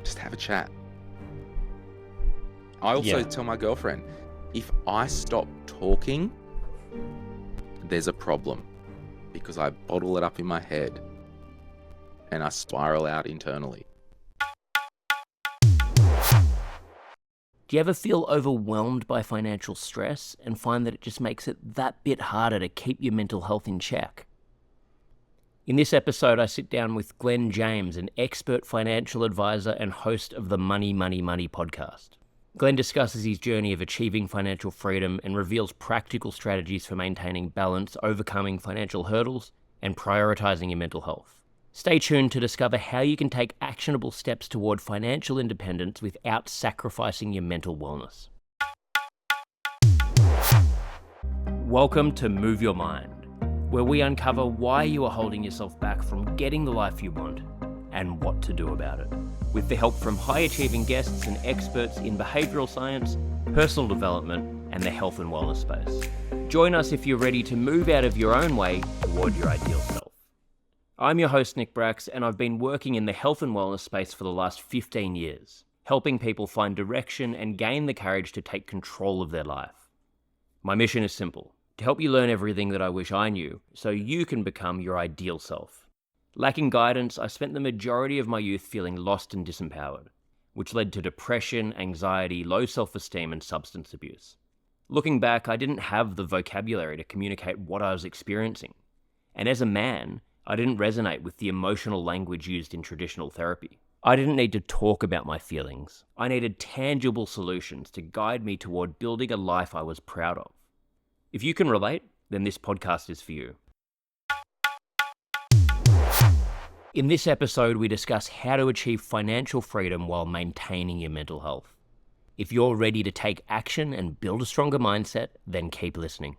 just have a chat. I also tell my girlfriend, if I stop talking, there's a problem, because I bottle it up in my head and I spiral out internally. Do you ever feel overwhelmed by financial stress and find that it just makes it that bit harder to keep your mental health in check? In this episode, I sit down with Glenn James, an expert financial advisor and host of the Money, Money, Money podcast. Glenn discusses his journey of achieving financial freedom and reveals practical strategies for maintaining balance, overcoming financial hurdles, and prioritizing your mental health. Stay tuned to discover how you can take actionable steps toward financial independence without sacrificing your mental wellness. Welcome to Move Your Mind, where we uncover why you are holding yourself back from getting the life you want and what to do about it, with the help from high-achieving guests and experts in behavioural science, personal development, and the health and wellness space. Join us if you're ready to move out of your own way toward your ideal self. I'm your host, Nick Brax, and I've been working in the health and wellness space for the last 15 years, helping people find direction and gain the courage to take control of their life. My mission is simple: to help you learn everything that I wish I knew, so you can become your ideal self. Lacking guidance, I spent the majority of my youth feeling lost and disempowered, which led to depression, anxiety, low self-esteem, and substance abuse. Looking back, I didn't have the vocabulary to communicate what I was experiencing. And as a man, I didn't resonate with the emotional language used in traditional therapy. I didn't need to talk about my feelings. I needed tangible solutions to guide me toward building a life I was proud of. If you can relate, then this podcast is for you. In this episode, we discuss how to achieve financial freedom while maintaining your mental health. If you're ready to take action and build a stronger mindset, then keep listening.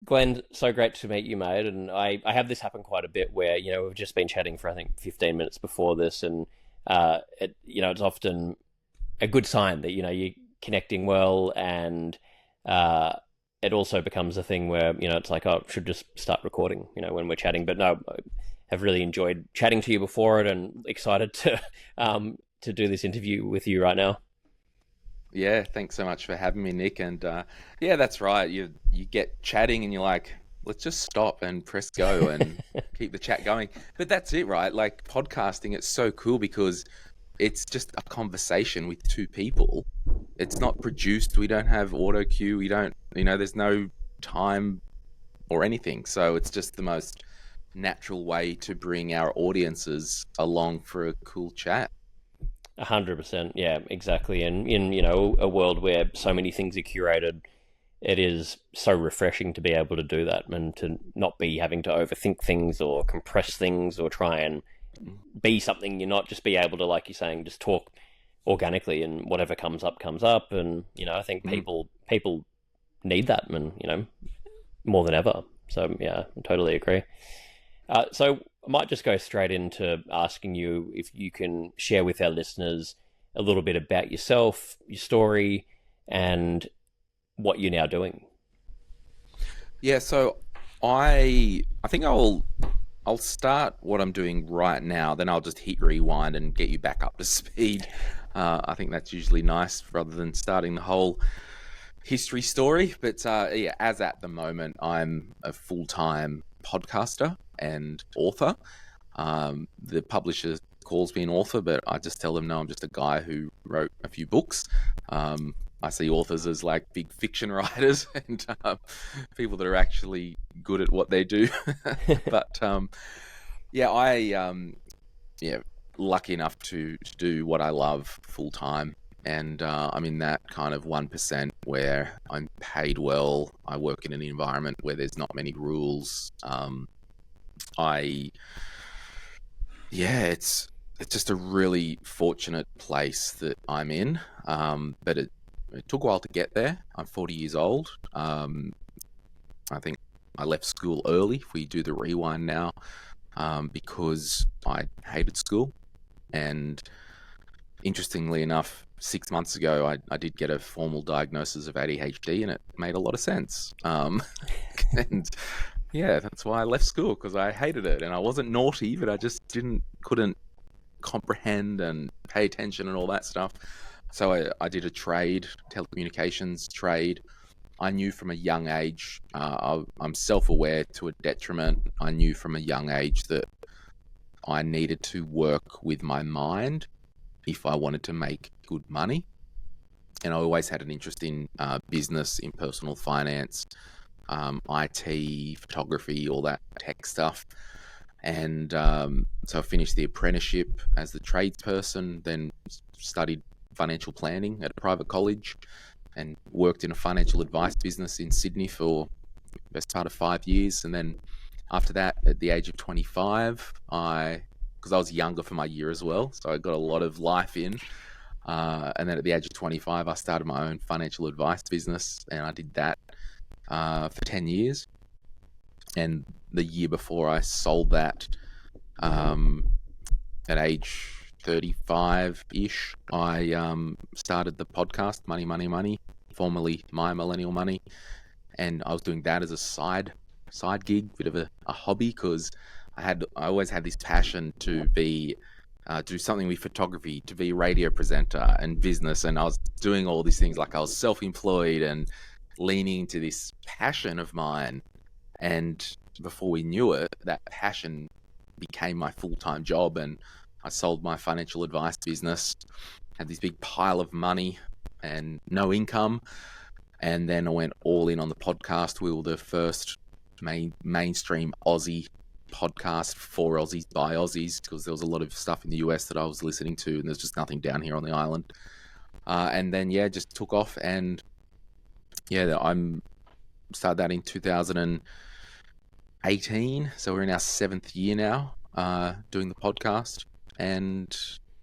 Glenn, so great to meet you, mate. And I have this happen quite a bit where, we've just been chatting for, I think, 15 minutes before this. And, it's often a good sign that, you're connecting well. And it also becomes a thing where, it's like, oh, I should just start recording, when we're chatting. But no, I have really enjoyed chatting to you before it and excited to do this interview with you right now. Yeah, thanks so much for having me, Nick. And yeah, that's right. You get chatting and you're like, let's just stop and press go and keep the chat going. But that's it, right? Like podcasting, it's so cool because it's just a conversation with two people. It's not produced. We don't have auto cue. We don't, there's no time or anything. So it's just the most natural way to bring our audiences along for a cool chat. 100%. Yeah, exactly. And in, a world where so many things are curated, it is so refreshing to be able to do that and to not be having to overthink things or compress things or try and be something you're not, just be able to, like you're saying, just talk organically and whatever comes up. And, I think people need that and, more than ever. So yeah, I totally agree. So I might just go straight into asking you if you can share with our listeners a little bit about yourself, your story, and what you're now doing. Yeah, so I think I'll start what I'm doing right now, then I'll just hit rewind and get you back up to speed. I think that's usually nice rather than starting the whole history story. But yeah, as at the moment, I'm a full-time podcaster and author. The publisher calls me an author, but I just tell them, no, I'm just a guy who wrote a few books. I see authors as like big fiction writers and people that are actually good at what they do. But yeah, lucky enough to do what I love full time. And I'm in that kind of 1% where I'm paid well. I work in an environment where there's not many rules. It's just a really fortunate place that I'm in. But it took a while to get there. I'm 40 years old. I think I left school early, if we do the rewind now, because I hated school. And interestingly enough, 6 months ago, I did get a formal diagnosis of ADHD, and it made a lot of sense. And Yeah, that's why I left school, because I hated it, and I wasn't naughty, but I just couldn't comprehend and pay attention and all that stuff. So I did a trade, telecommunications trade. I knew from a young age, I'm self-aware to a detriment. I knew from a young age that I needed to work with my mind if I wanted to make good money. And I always had an interest in business, in personal finance, IT, photography, all that tech stuff. And so I finished the apprenticeship as the tradesperson, then studied financial planning at a private college and worked in a financial advice business in Sydney for the best part of 5 years. And then after that, at the age of 25, because I was younger for my year as well, so I got a lot of life in. And then at the age of 25, I started my own financial advice business, and I did that for 10 years. And the year before I sold that, at age 35-ish, I started the podcast, Money, Money, Money, formerly My Millennial Money. And I was doing that as a side gig, bit of a hobby, because I always had this passion to do something with photography, to be a radio presenter and business. And I was doing all these things, like I was self-employed and leaning into this passion of mine. And before we knew it, that passion became my full-time job, and I sold my financial advice business, had this big pile of money and no income. And then I went all in on the podcast. We were the first mainstream Aussie podcast for Aussies by Aussies, because there was a lot of stuff in the US that I was listening to, and there's just nothing down here on the island. And then, just took off. And I'm started that in 2018. So we're in our 7th year now, doing the podcast. And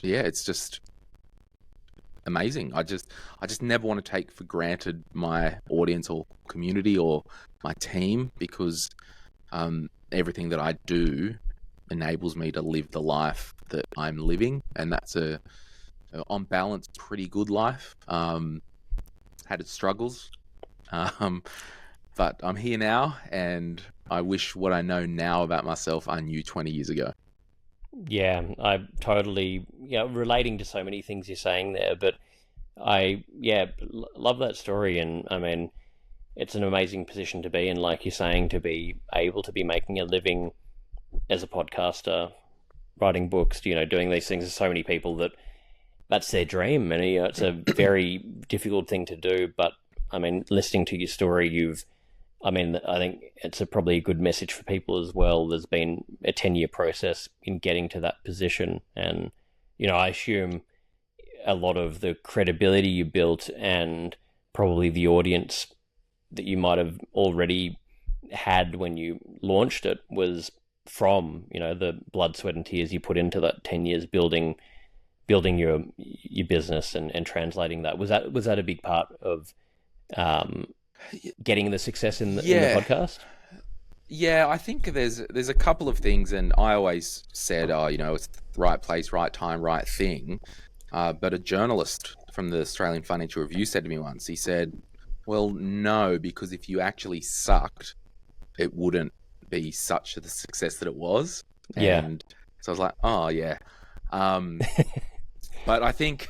it's just amazing. I just never want to take for granted my audience or community or my team, because everything that I do enables me to live the life that I'm living, and that's on balance, pretty good life. Had its struggles, but I'm here now, and I wish what I know now about myself I knew 20 years ago. Yeah, I totally, relating to so many things you're saying there, but I love that story. And I mean, it's an amazing position to be in, like you're saying, to be able to be making a living as a podcaster, writing books, doing these things. There's so many people that's their dream, and it's a very difficult thing to do. But I mean, listening to your story, I think it's probably a good message for people as well. There's been a 10-year process in getting to that position. And, I assume a lot of the credibility you built and probably the audience that you might have already had when you launched it was from, the blood, sweat and tears you put into that 10 years building your business and translating that. Was that a big part of getting the success in the podcast? Yeah, I think there's a couple of things, and I always said, it's the right place, right time, right thing. But a journalist from the Australian Financial Review said to me once, he said, well, no, because if you actually sucked, it wouldn't be such the success that it was. Yeah. And so I was like, oh yeah. But I think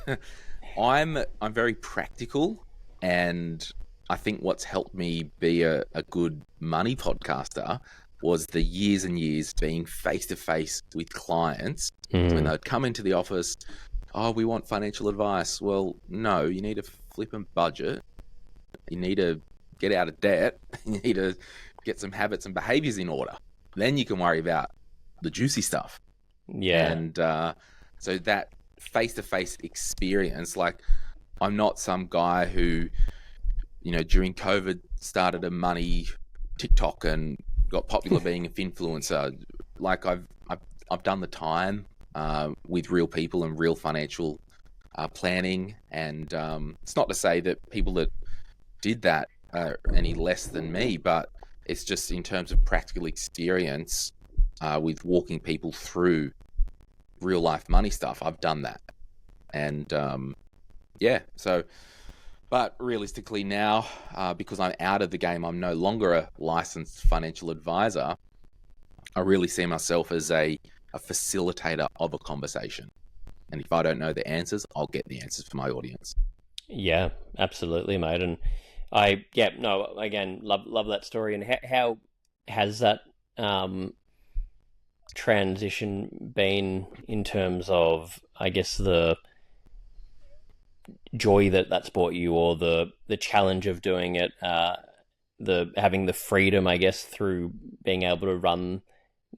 I'm very practical, and I think what's helped me be a good money podcaster was the years and years being face-to-face with clients. When they'd come into the office, oh, we want financial advice. Well, no, you need to flip and budget. You need to get out of debt. You need to get some habits and behaviors in order. Then you can worry about the juicy stuff. Yeah. And so that face-to-face experience, like, I'm not some guy who, during COVID started a money TikTok and got popular being an influencer. Like, I've done the time with real people and real financial planning. And it's not to say that people that did that are any less than me, but it's just in terms of practical experience with walking people through real life money stuff. I've done that. And so But realistically now, because I'm out of the game, I'm no longer a licensed financial advisor. I really see myself as a facilitator of a conversation. And if I don't know the answers, I'll get the answers for my audience. Yeah, absolutely, mate. And again, love that story. And how has that transition been in terms of, I guess, the joy that's brought you, or the challenge of doing it, the having the freedom, I guess, through being able to run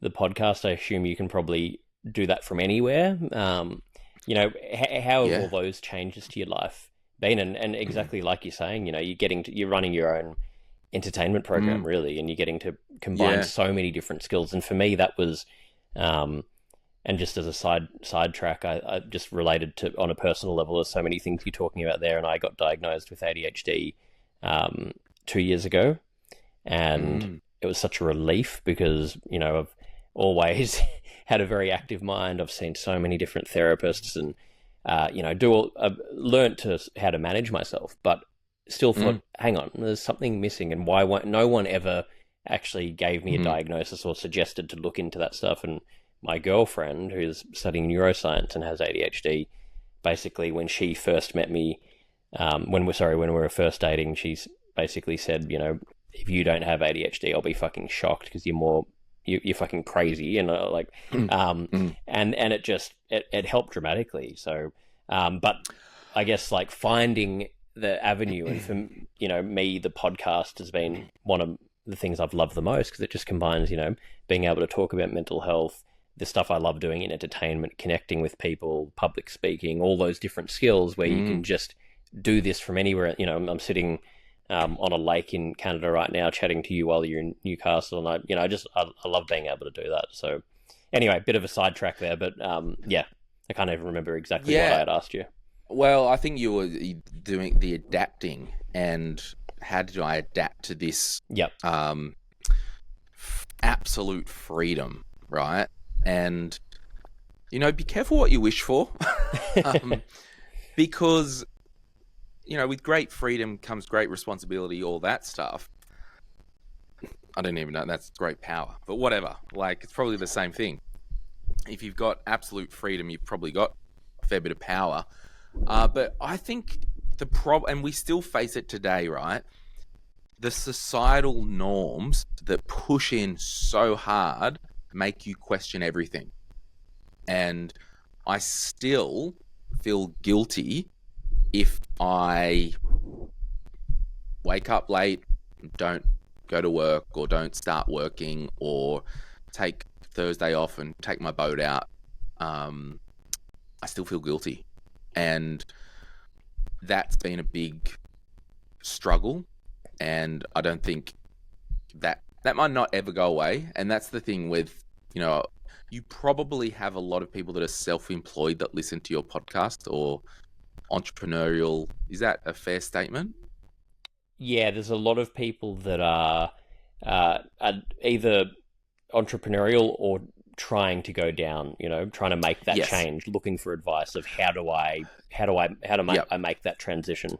the podcast? I assume you can probably do that from anywhere. How have all those changes to your life been? And exactly like you're saying, you're running your own entertainment program, really, and you're getting to combine so many different skills. And for me, that was, and just as a sidetrack, I just related to, on a personal level, there's so many things you're talking about there. And I got diagnosed with ADHD 2 years ago, and it was such a relief because, I've always had a very active mind. I've seen so many different therapists and, learned how to manage myself, but still thought, hang on, there's something missing. And why won't no one ever actually gave me a diagnosis or suggested to look into that stuff? And my girlfriend, who's studying neuroscience and has ADHD, basically when she first met me, when we were first dating, she's basically said, if you don't have ADHD, I'll be fucking shocked because you're fucking crazy. And and it helped dramatically. So, but I guess like finding the avenue, and for me, the podcast has been one of the things I've loved the most, because it just combines, being able to talk about mental health, the stuff I love doing in entertainment, connecting with people, public speaking, all those different skills where you can just do this from anywhere. I'm sitting on a lake in Canada right now, chatting to you while you're in Newcastle, and I love being able to do that. So anyway, bit of a sidetrack there, but I can't even remember exactly what I had asked you. Well, I think you were doing the adapting, and how did I adapt to this absolute freedom, right? And, be careful what you wish for, because, with great freedom comes great responsibility, all that stuff. I don't even know, that's great power, but whatever. Like, it's probably the same thing. If you've got absolute freedom, you've probably got a fair bit of power. But I think the problem, and we still face it today, right? The societal norms that push in so hard make you question everything. And I still feel guilty if I wake up late, don't go to work, or don't start working, or take Thursday off and take my boat out. I still feel guilty. And that's been a big struggle. And I don't think that might not ever go away. And that's the thing with, you probably have a lot of people that are self-employed that listen to your podcast, or entrepreneurial. Is that a fair statement? Yeah, there's a lot of people that are either entrepreneurial or trying to go down, trying to make that change, looking for advice of how do I make that transition.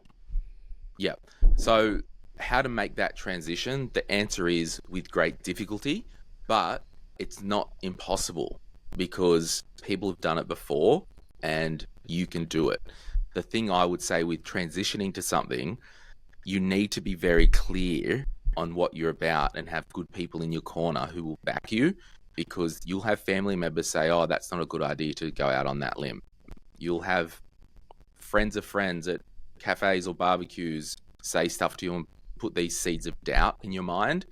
Yeah. So how to make that transition? The answer is with great difficulty, but it's not impossible, because people have done it before and you can do it. The thing I would say with transitioning to something, you need to be very clear on what you're about and have good people in your corner who will back you, because you'll have family members say, oh, that's not a good idea to go out on that limb. You'll have friends of friends at cafes or barbecues say stuff to you and put these seeds of doubt in your mind,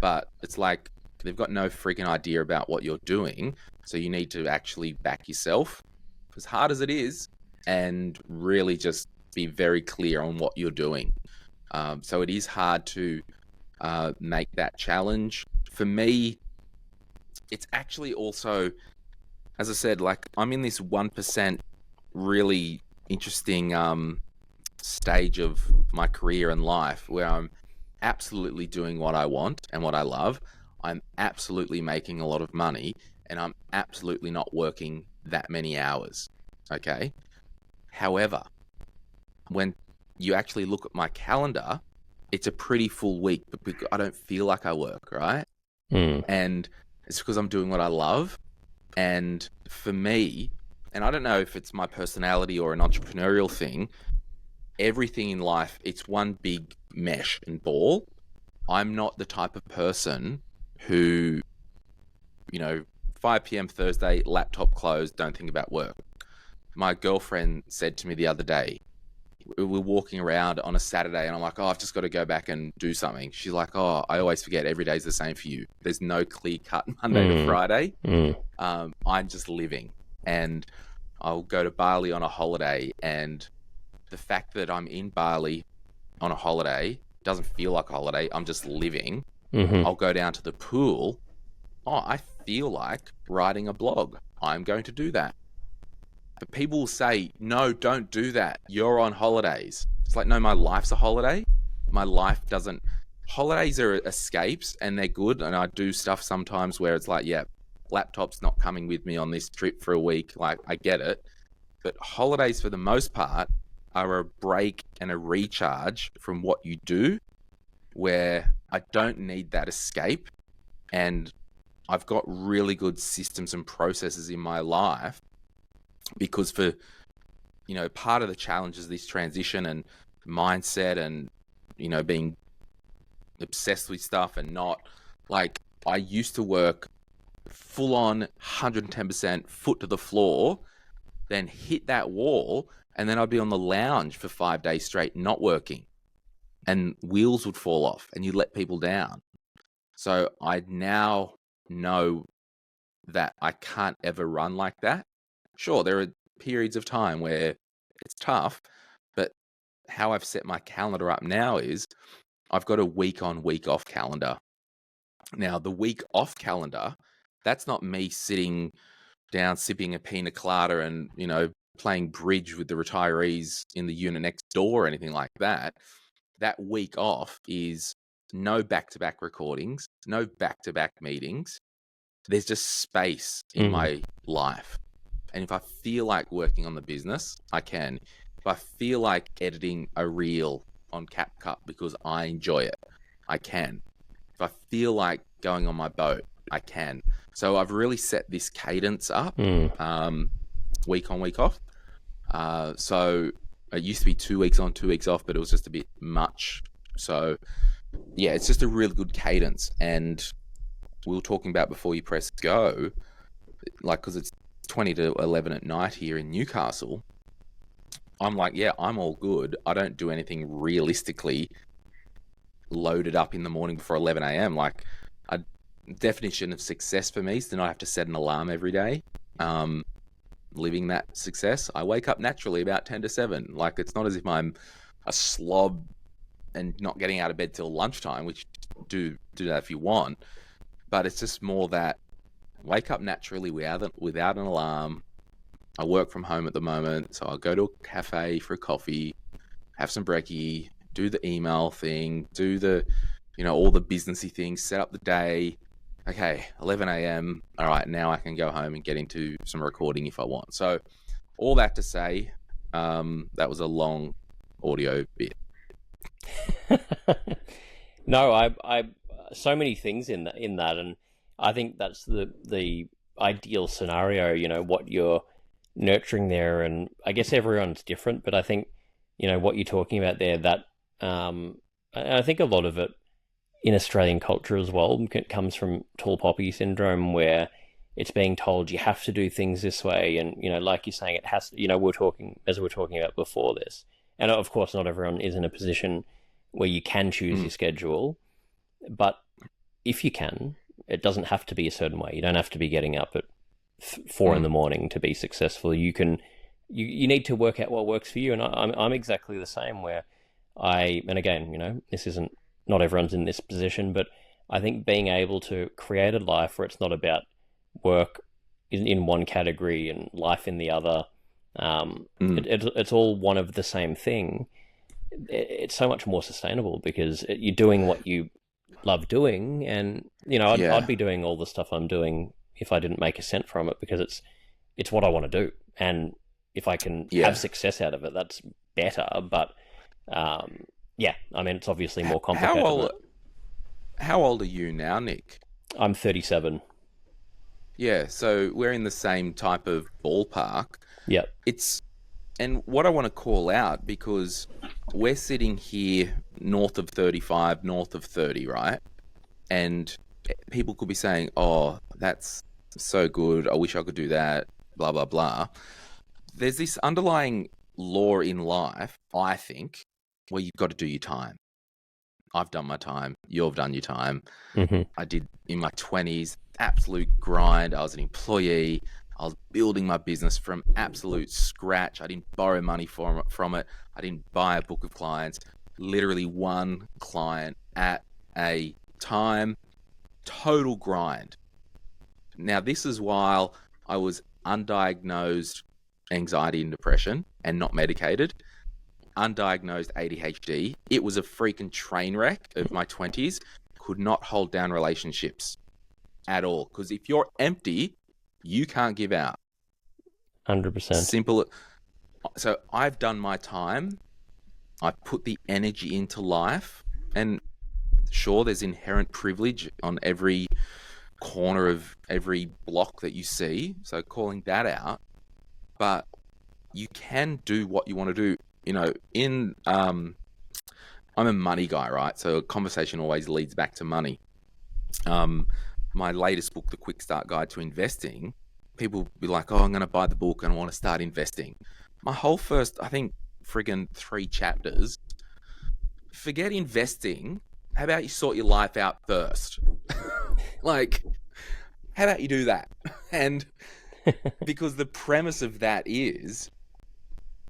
but it's like they've got no freaking idea about what you're doing. So you need to actually back yourself, as hard as it is, and really just be very clear on what you're doing. So it is hard to make that challenge. For me, it's actually also, as I said, like I'm in this 1% really interesting stage of my career and life where I'm absolutely doing what I want and what I love. I'm absolutely making a lot of money, and I'm absolutely not working that many hours. Okay. However, when you actually look at my calendar, it's a pretty full week, but because I don't feel like I work, right? And it's because I'm doing what I love. And for me, and I don't know if it's my personality or an entrepreneurial thing, everything in life, it's one big mesh and ball. I'm not the type of person who, 5 p.m. Thursday, laptop closed, don't think about work. My girlfriend said to me the other day, we were walking around on a Saturday and I'm like, oh, I've just got to go back and do something. She's like, oh, I always forget every day's the same for you. There's no clear cut Monday to Friday. I'm just living, and I'll go to Bali on a holiday, and the fact that I'm in Bali on a holiday doesn't feel like a holiday. I'm just living. I'll go down to the pool. Oh, I feel like writing a blog. I'm going to do that. But people will say, no, don't do that. You're on holidays. It's like, no, my life's a holiday. My life doesn't. Holidays are escapes and they're good. And I do stuff sometimes where it's like, yeah, laptop's not coming with me on this trip for a week. Like, I get it. But holidays, for the most part, are a break and a recharge from what you do, where I don't need that escape. And I've got really good systems and processes in my life, because for, part of the challenge is this transition and mindset and, being obsessed with stuff and not, like, I used to work full on 110% foot to the floor, then hit that wall, and then I'd be on the lounge for 5 days straight, not working, and wheels would fall off and you let people down. So I now know that I can't ever run like that. Sure, there are periods of time where it's tough, but how I've set my calendar up now is I've got a week on, week off calendar. Now, the week off calendar, that's not me sitting down, sipping a pina colada and, playing bridge with the retirees in the unit next door or anything like that. That week off is no back-to-back recordings, no back-to-back meetings. There's just space in my life. And if I feel like working on the business, I can. If I feel like editing a reel on CapCut because I enjoy it, I can. If I feel like going on my boat, I can. So I've really set this cadence up, week on, week off. So it used to be 2 weeks on, 2 weeks off, but it was just a bit much. So yeah, it's just a really good cadence. And we were talking about before you press go, like, because it's 20 to 11 at night here in Newcastle, I'm like, yeah, I'm all good. I don't do anything realistically loaded up in the morning before 11 a.m. Like, a definition of success for me is to not have to set an alarm every day. Living that success, I wake up naturally about 10 to 7. Like, it's not as if I'm a slob and not getting out of bed till lunchtime, which do that if you want. But it's just more that wake up naturally without an alarm. I work from home at the moment, so I'll go to a cafe for a coffee, have some brekkie, do the email thing, do the, all the businessy things, set up the day. Okay, 11 a.m. All right, now I can go home and get into some recording if I want. So all that to say, that was a long audio bit. No, I so many things in that, and I think that's the ideal scenario. What you're nurturing there, and I guess everyone's different, but I think what you're talking about there, that I think a lot of it in Australian culture as well comes from tall poppy syndrome, where it's being told you have to do things this way, and like you're saying, it has to, we're talking about before this, and of course not everyone is in a position where you can choose your schedule, but if you can, it doesn't have to be a certain way. You don't have to be getting up at 4 in the morning to be successful. You can, you need to work out what works for you. And I'm exactly the same, where and again, this isn't, not everyone's in this position, but I think being able to create a life where it's not about work in one category and life in the other, it's all one of the same thing. It's so much more sustainable because you're doing what you love doing, and I'd be doing all the stuff I'm doing if I didn't make a cent from it, because it's what I want to do, and if I can have success out of it, that's better. But Yeah, I mean, it's obviously more How complicated than old that. how old are you now, Nick? I'm 37. Yeah, so we're in the same type of ballpark. Yep. It's and what I want to call out because we're sitting here north of 35, north of 30, right? And people could be saying, "Oh, that's so good. I wish I could do that." Blah blah blah. There's this underlying law in life, I think, where you've got to do your time. I've done my time. You've done your time. Hmm. I did in my 20s, absolute grind. I was an employee. I was building my business from absolute scratch. I didn't borrow money from it. I didn't buy a book of clients. Literally one client at a time. Total grind. Now, this is while I was undiagnosed anxiety and depression and not medicated, undiagnosed ADHD. It was a freaking train wreck of my 20s. Could not hold down relationships at all. Because if you're empty, you can't give out. 100%. Simple. So I've done my time. I put the energy into life. And sure, there's inherent privilege on every corner of every block that you see. So calling that out. But you can do what you want to do. You know, I'm a money guy, right? So a conversation always leads back to money. My latest book, The Quick Start Guide to Investing, people be like, "Oh, I'm going to buy the book and I want to start investing." My whole first, I think, friggin' 3 chapters, forget investing. How about you sort your life out first? Like, how about you do that? And because the premise of that is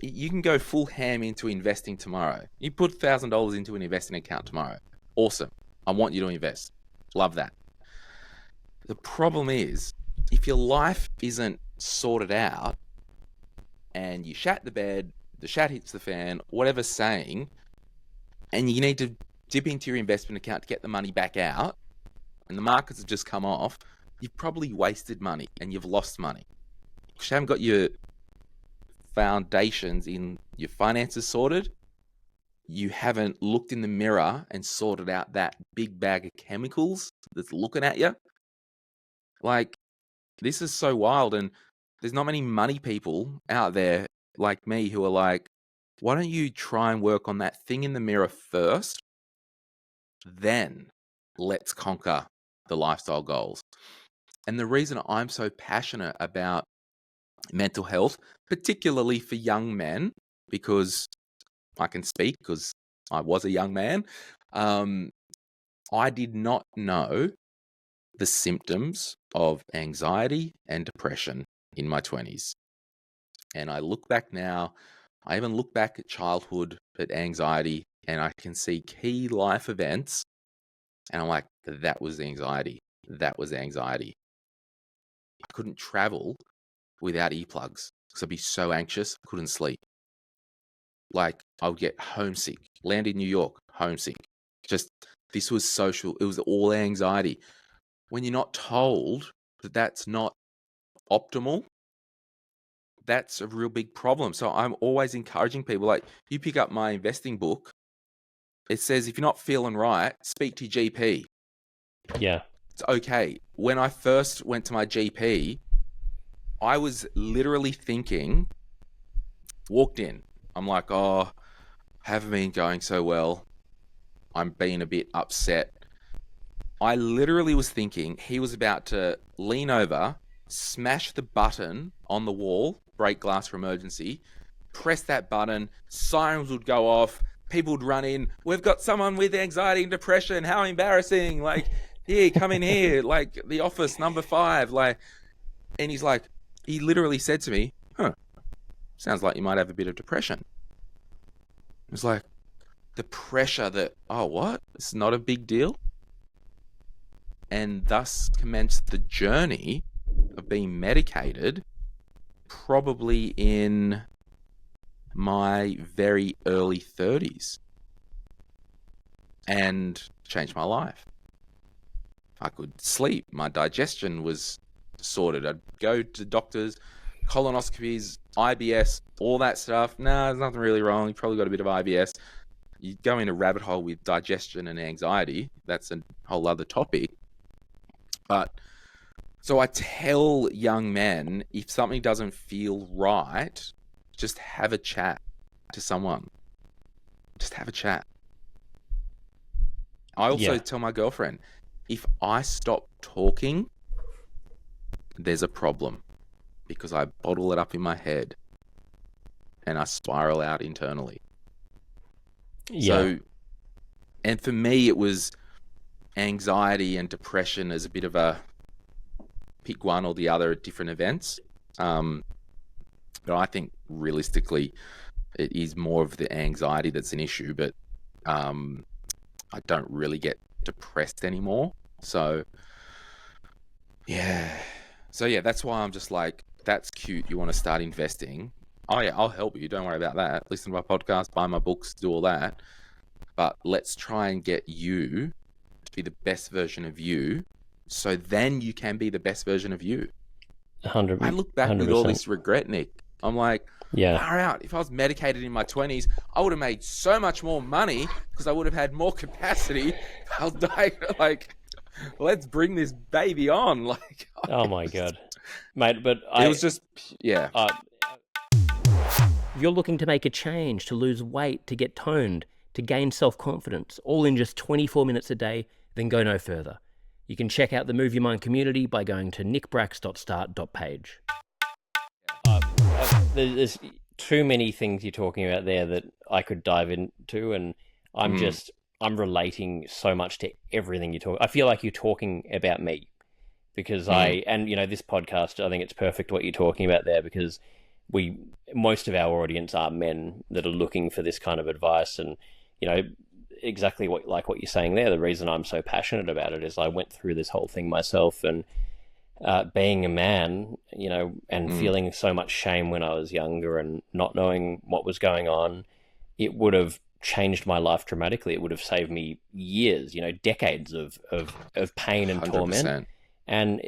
you can go full ham into investing tomorrow. You put $1,000 into an investing account tomorrow. Awesome. I want you to invest. Love that. The problem is, if your life isn't sorted out and you shat the bed, the shat hits the fan, whatever's saying, and you need to dip into your investment account to get the money back out, and the markets have just come off, you've probably wasted money and you've lost money. Because you haven't got your foundations in your finances sorted. You haven't looked in the mirror and sorted out that big bag of chemicals that's looking at you. Like, this is so wild, and there's not many money people out there like me who are like, why don't you try and work on that thing in the mirror first, then let's conquer the lifestyle goals. And the reason I'm so passionate about mental health, particularly for young men, because I can speak because I was a young man, I did not know the symptoms of anxiety and depression in my 20s. And I look back now, I even look back at childhood, at anxiety, and I can see key life events. And I'm like, that was anxiety. That was anxiety. I couldn't travel without earplugs because I'd be so anxious, I couldn't sleep. Like, I would get homesick, land in New York, homesick. Just, this was social. It was all anxiety. When you're not told that that's not optimal, that's a real big problem. So I'm always encouraging people, like, you pick up my investing book, it says if you're not feeling right, speak to your GP. Yeah. It's okay. When I first went to my GP, I was literally thinking, walked in, I'm like, oh, haven't been going so well. I'm being a bit upset. I literally was thinking he was about to lean over, smash the button on the wall, break glass for emergency, press that button, sirens would go off, people would run in. We've got someone with anxiety and depression. How embarrassing. Like, here, come in here. Like, the office, number 5. Like, and he's like, he literally said to me, sounds like you might have a bit of depression. It was like, the pressure that, oh, what? It's not a big deal. And thus commenced the journey of being medicated probably in my very early 30s, and changed my life. I could sleep. My digestion was sorted. I'd go to doctors, colonoscopies, IBS, all that stuff. Nah, there's nothing really wrong. You probably got a bit of IBS. you go in a rabbit hole with digestion and anxiety. That's a whole other topic. But so I tell young men, if something doesn't feel right, just have a chat to someone. Just have a chat. I also tell my girlfriend, if I stop talking, there's a problem, because I bottle it up in my head and I spiral out internally. So, and for me, it was anxiety and depression as a bit of a pick one or the other at different events. But I think realistically, it is more of the anxiety that's an issue, but I don't really get depressed anymore. So yeah, that's why I'm just like, that's cute. You want to start investing? Oh yeah, I'll help you. Don't worry about that. Listen to my podcast, buy my books, do all that. But let's try and get you to be the best version of you, so then you can be the best version of you. 100%. I look back with all this regret, Nick. I'm like, far out. If I was medicated in my 20s, I would have made so much more money because I would have had more capacity. I was dying, like, let's bring this baby on. Like, oh my God, mate. But it was just, yeah. If you're looking to make a change, to lose weight, to get toned, to gain self-confidence, all in just 24 minutes a day, then go no further. You can check out the Move Your Mind community by going to nickbracks.start.page. There's too many things you're talking about there that I could dive into, and I'm relating so much to everything you talk. I feel like you're talking about me, because this podcast, I think it's perfect what you're talking about there, because most of our audience are men that are looking for this kind of advice. And exactly what you're saying there, the reason I'm so passionate about it is I went through this whole thing myself, and being a man, and feeling so much shame when I was younger and not knowing what was going on, it would have changed my life dramatically. It would have saved me years, decades of pain and 100%. Torment. And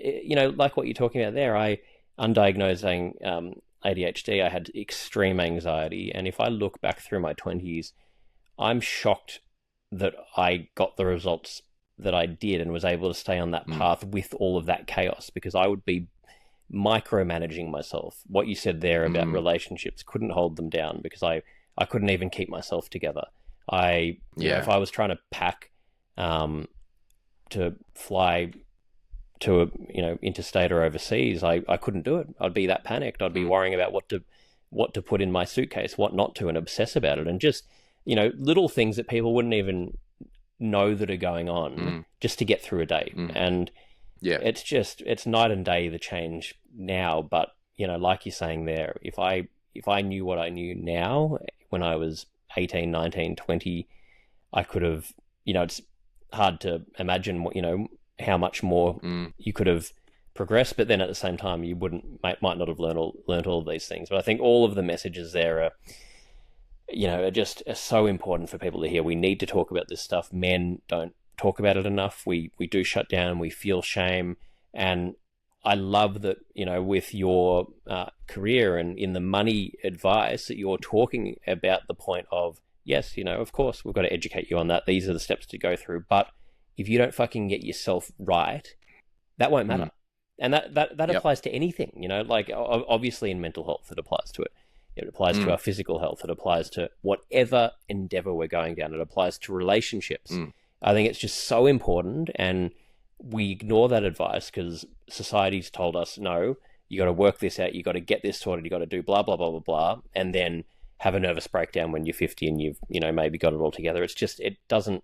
like what you're talking about there, I undiagnosing ADHD, I had extreme anxiety. And if I look back through my 20s, I'm shocked that I got the results that I did and was able to stay on that path with all of that chaos, because I would be micromanaging myself. What you said there about relationships, couldn't hold them down because I couldn't even keep myself together. If I was trying to pack to fly to a interstate or overseas, I couldn't do it. I'd be that panicked. I'd be worrying about what to put in my suitcase, what not to, and obsess about it. And just little things that people wouldn't even know that are going on just to get through a day. And it's night and day, the change now. But like you're saying there, if I knew what I knew now when I was 18, 19, 20, I could have, it's hard to imagine what, how much more you could have progressed, but then at the same time you might not have learned all of these things. But I think all of the messages there are so important for people to hear. We need to talk about this stuff. Men don't talk about it enough. We do shut down. We feel shame. And I love that, with your career and in the money advice, that you're talking about the point of, yes, of course, we've got to educate you on that. These are the steps to go through. But if you don't fucking get yourself right, that won't matter. And that applies to anything, like obviously in mental health, it applies to it. It applies to our physical health. It applies to whatever endeavor we're going down. It applies to relationships. I think it's just so important, and we ignore that advice because society's told us, no, you got to work this out. You got to get this sorted. You got to do blah, blah, blah, blah, blah. And then have a nervous breakdown when you're 50 and you've, maybe got it all together. It's just, it doesn't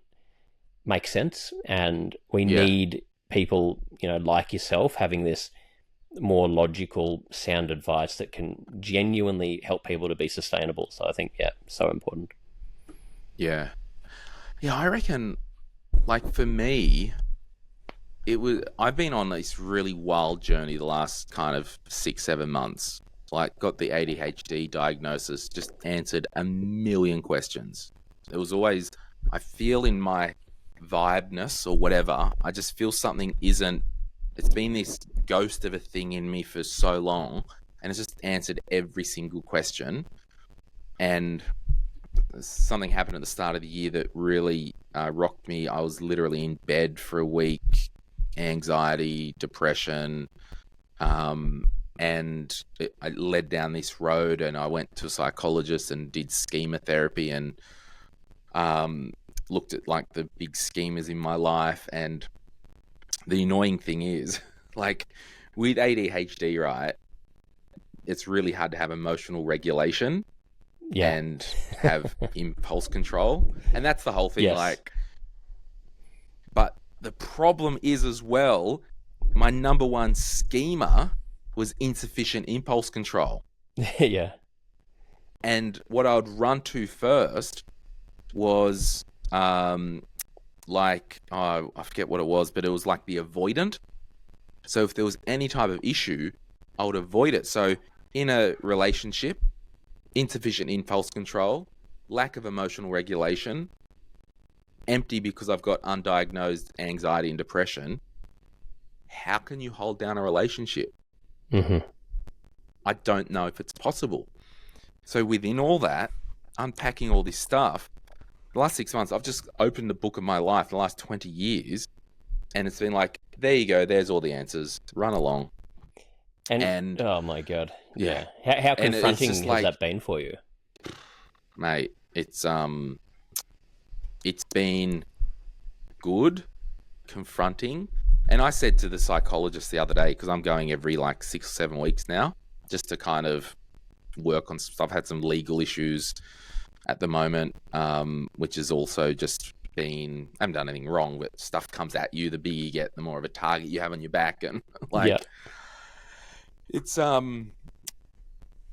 make sense. And we need people, like yourself having this more logical, sound advice that can genuinely help people to be sustainable. So I think, so important. Yeah, I reckon, like, for me, I've been on this really wild journey the last kind of 6-7 months. Like, got the ADHD diagnosis, just answered a million questions. It was always, I feel in my vibeness or whatever, I just feel something isn't, it's been this ghost of a thing in me for so long, and it's just answered every single question. And something happened at the start of the year that really rocked me. I was literally in bed for a week, anxiety, depression, and I led down this road, and I went to a psychologist and did schema therapy, and looked at like the big schemas in my life. And the annoying thing is, like with ADHD, right, it's really hard to have emotional regulation and have impulse control. And that's the whole thing. Yes. Like, but the problem is as well, my number one schema was insufficient impulse control. Yeah. And what I would run to first was like, I forget what it was, but it was like the avoidant. So if there was any type of issue, I would avoid it. So in a relationship, insufficient impulse control, lack of emotional regulation, empty because I've got undiagnosed anxiety and depression. How can you hold down a relationship? Mm-hmm. I don't know if it's possible. So within all that, unpacking all this stuff, the last 6 months, I've just opened the book of my life, the last 20 years, and it's been like, there you go, there's all the answers, run along. And oh my God. Yeah. How And it's confronting just has like- that been for you? Mate, it's been good, confronting. And I said to the psychologist the other day, because I'm going every like 6 or 7 weeks now, just to kind of work on stuff. I've had some legal issues at the moment, which is also just been, I haven't done anything wrong, but stuff comes at you. The bigger you get, the more of a target you have on your back. And like, Yeah.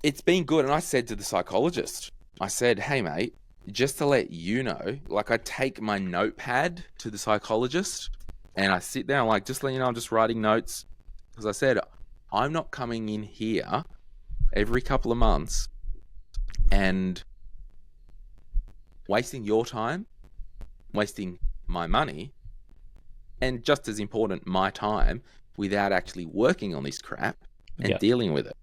it's been good. And I said to the psychologist, I said, hey mate, just to let you know, like I take my notepad to the psychologist and I sit there, I'm like, just let you know, I'm just writing notes. Because I said, I'm not coming in here every couple of months and wasting your time, wasting my money, and just as important, my time, without actually working on this crap and Yeah. dealing with it.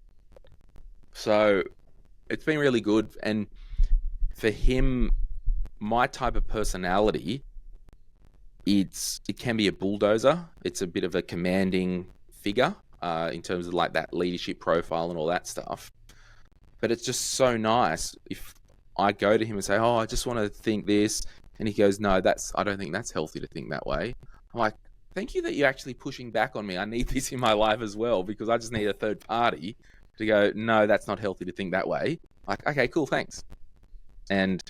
So it's been really good. And for him, my type of personality, it can be a bulldozer. It's a bit of a commanding figure in terms of like that leadership profile and all that stuff. But it's just so nice if I go to him and say, oh, I just want to think this. And he goes, no, I don't think that's healthy to think that way. I'm like, thank you that you're actually pushing back on me. I need this in my life as well, because I just need a third party to go, no, that's not healthy to think that way. Like, okay, cool, thanks. And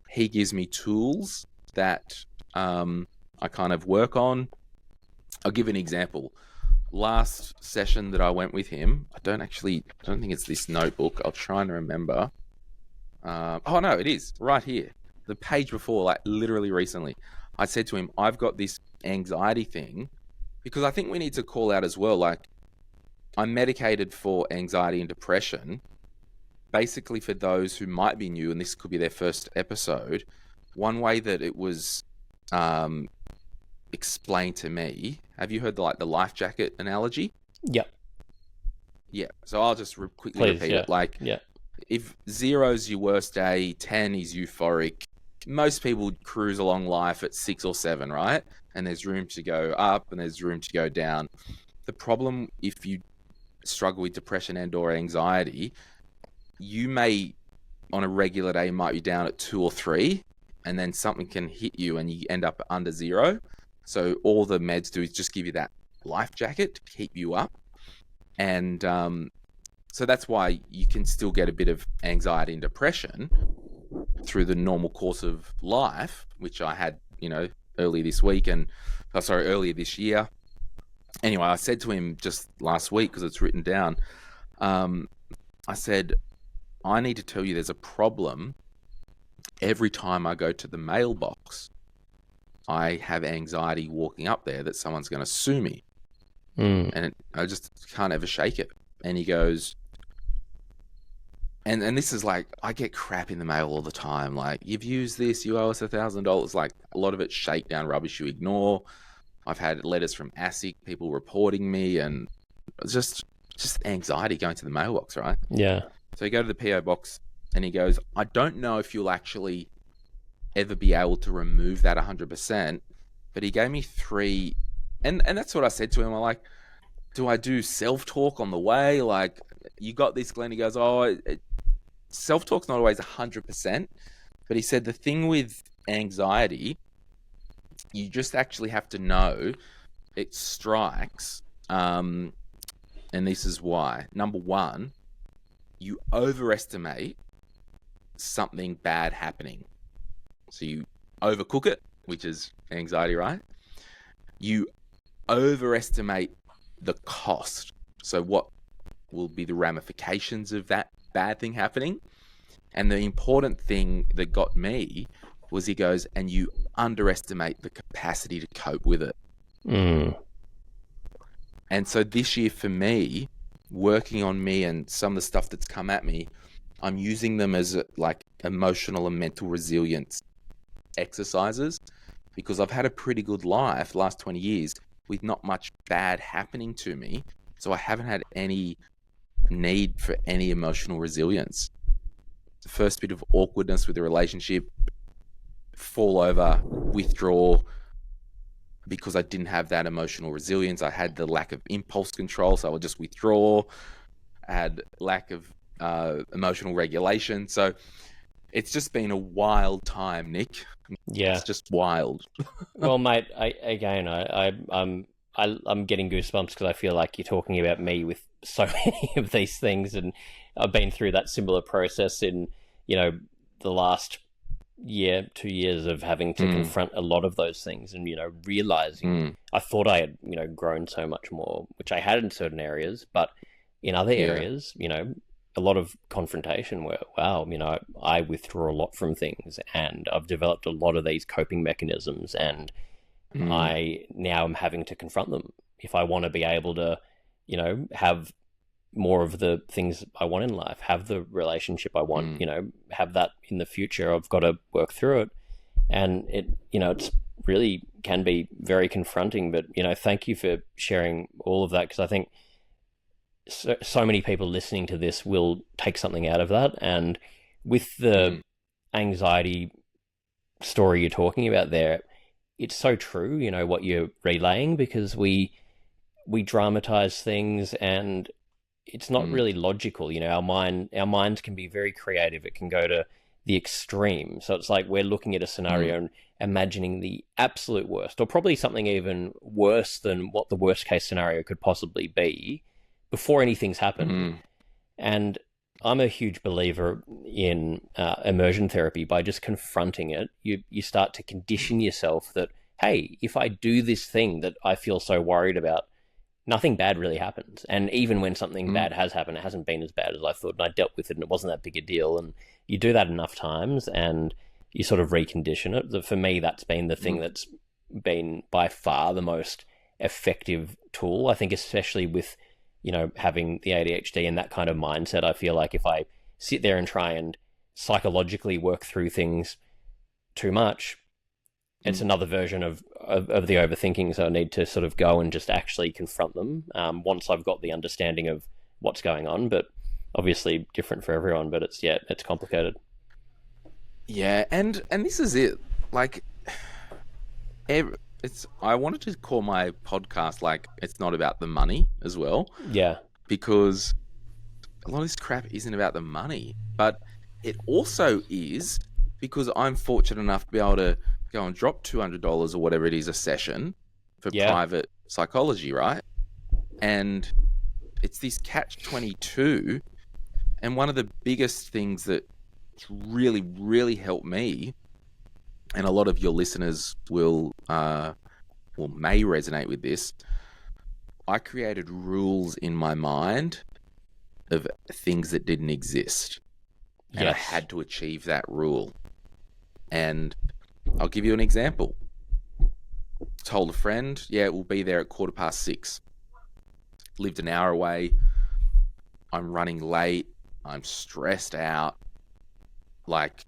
he gives me tools that I kind of work on. I'll give an example. Last session that I went with him, I don't think it's this notebook. I'll try and remember. Oh no, it is right here. The page before, like literally recently, I said to him, I've got this anxiety thing, because I think we need to call out as well, like I'm medicated for anxiety and depression. Basically, for those who might be new, and this could be their first episode, one way that it was explained to me, have you heard the life jacket analogy? Yep. Yeah. So I'll just quickly Please, repeat yeah. it. Like, Yeah. if 0 is your worst day, 10 is euphoric, most people cruise along life at 6 or 7, right? And there's room to go up and there's room to go down. The problem, if you struggle with depression and or anxiety, you may, on a regular day, might be down at 2 or 3, and then something can hit you and you end up under 0. So all the meds do is just give you that life jacket to keep you up. And so that's why you can still get a bit of anxiety and depression through the normal course of life, which I had, earlier this year. Anyway, I said to him just last week, because it's written down, I said, I need to tell you there's a problem. Every time I go to the mailbox, I have anxiety walking up there that someone's going to sue me. And I just can't ever shake it. And he goes, and this is like, I get crap in the mail all the time. Like, you've used this, you owe us $1,000. Like, a lot of it's shakedown rubbish you ignore. I've had letters from ASIC, people reporting me, and it's just anxiety going to the mailbox, right? Yeah. So you go to the PO box and he goes, I don't know if you'll actually ever be able to remove that 100%. But he gave me 3, and that's what I said to him. I'm like, do I do self-talk on the way? Like, you got this, Glenn. He goes, oh, self-talk's not always 100%. But he said the thing with anxiety, you just actually have to know it strikes. And this is why. Number one, you overestimate something bad happening. So you overcook it, which is anxiety, right? You overestimate the cost. So what will be the ramifications of that bad thing happening? And the important thing that got me was he goes, and you underestimate the capacity to cope with it. And so this year for me, working on me and some of the stuff that's come at me, I'm using them as like emotional and mental resilience exercises, because I've had a pretty good life the last 20 years with not much bad happening to me. So I haven't had any need for any emotional resilience. The first bit of awkwardness with the relationship, fall over, withdraw, because I didn't have that emotional resilience. I had the lack of impulse control, so I would just withdraw. I had lack of emotional regulation. So it's just been a wild time, Nick. Yeah, it's just wild. Well, mate, I'm getting goosebumps because I feel like you're talking about me with so many of these things, and I've been through that similar process in, the last year, 2 years of having to confront a lot of those things, and realizing I thought I had grown so much more, which I had in certain areas, but in other areas, a lot of confrontation where, wow, I withdraw a lot from things, and I've developed a lot of these coping mechanisms, and I now am having to confront them if I want to be able to, have more of the things I want in life, have the relationship I want, have that in the future. I've got to work through it. And it's really can be very confronting, but, thank you for sharing all of that, because I think so many people listening to this will take something out of that. And with the anxiety story you're talking about there, it's so true, what you're relaying, because we dramatize things, and it's not really logical. Our minds can be very creative. It can go to the extreme. So it's like we're looking at a scenario and imagining the absolute worst, or probably something even worse than what the worst case scenario could possibly be before anything's happened. And I'm a huge believer in immersion therapy. By just confronting it, you start to condition yourself that, hey, if I do this thing that I feel so worried about, nothing bad really happens. And even when something bad has happened, it hasn't been as bad as I thought, and I dealt with it, and it wasn't that big a deal. And you do that enough times, and you sort of recondition it. For me, that's been the thing that's been by far the most effective tool. I think, especially with having the ADHD and that kind of mindset, I feel like if I sit there and try and psychologically work through things too much, it's another version of the overthinking. So I need to sort of go and just actually confront them once I've got the understanding of what's going on. But obviously different for everyone, but it's complicated. Yeah, and this is it. Like, I wanted to call my podcast like it's not about the money as well. Yeah. Because a lot of this crap isn't about the money, but it also is because I'm fortunate enough to be able to go and drop $200 or whatever it is a session for private psychology, right? And it's this catch-22. And one of the biggest things that really, really helped me, and a lot of your listeners will may resonate with this, I created rules in my mind of things that didn't exist. And I had to achieve that rule. And I'll give you an example. Told a friend, we'll be there at 6:15. Lived an hour away. I'm running late. I'm stressed out. Like,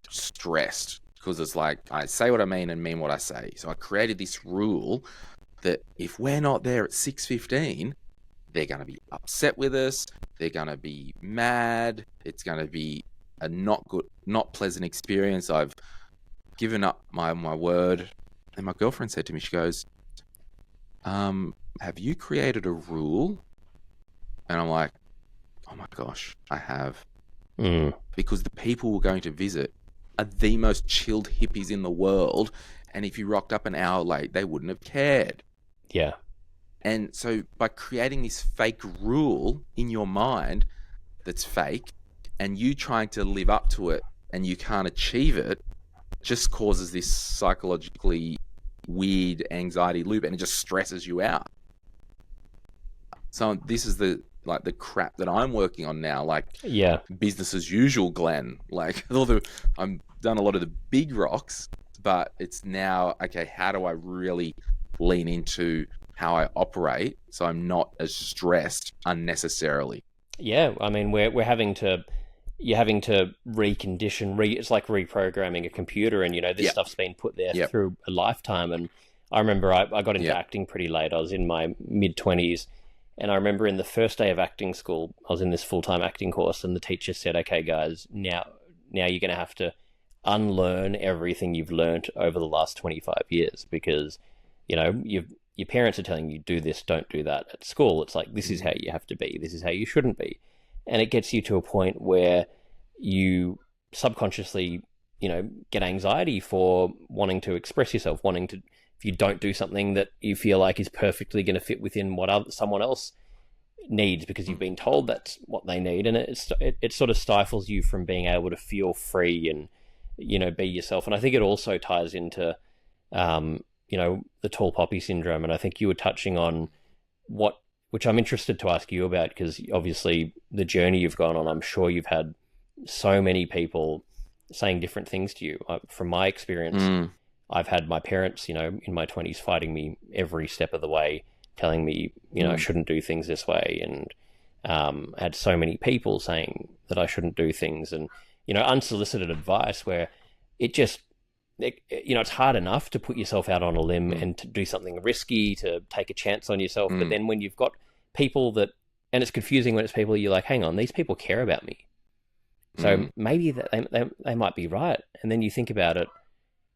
stressed. Because it's like, I say what I mean and mean what I say. So I created this rule that if we're not there at 6:15, they're going to be upset with us. They're going to be mad. It's going to be a not pleasant experience. I've given up my word. And my girlfriend said to me, she goes, have you created a rule? And I'm like, oh my gosh, I have. Because the people we're going to visit are the most chilled hippies in the world. And if you rocked up an hour late, they wouldn't have cared. Yeah. And so by creating this fake rule in your mind that's fake, and you trying to live up to it and you can't achieve it, just causes this psychologically weird anxiety loop, and it just stresses you out. So this is the crap that I'm working on now, like business as usual, Glenn. Like I'm done a lot of the big rocks, but it's now, okay, how do I really lean into how I operate so I'm not as stressed unnecessarily? Yeah, I mean, you're having to recondition, it's like reprogramming a computer, and this stuff's been put there through a lifetime. And I remember I got into acting pretty late. I was in my mid-20s, and I remember in the first day of acting school, I was in this full-time acting course, and the teacher said, okay, guys, now you're going to have to unlearn everything you've learned over the last 25 years, because, your parents are telling you, do this, don't do that. At school, it's like, this is how you have to be, this is how you shouldn't be. And it gets you to a point where you subconsciously, get anxiety for wanting to express yourself, if you don't do something that you feel like is perfectly going to fit within what someone else needs, because you've been told that's what they need. And it sort of stifles you from being able to feel free and, be yourself. And I think it also ties into, the tall poppy syndrome. And I think you were touching on which I'm interested to ask you about, because obviously the journey you've gone on, I'm sure you've had so many people saying different things to you. From my experience, I've had my parents, in my 20s fighting me every step of the way, telling me, I shouldn't do things this way. And I had so many people saying that I shouldn't do things, and, unsolicited advice where it's hard enough to put yourself out on a limb and to do something risky, to take a chance on yourself. But then when you've got people and it's confusing when it's people you're like, hang on, these people care about me. So maybe that they might be right. And then you think about it,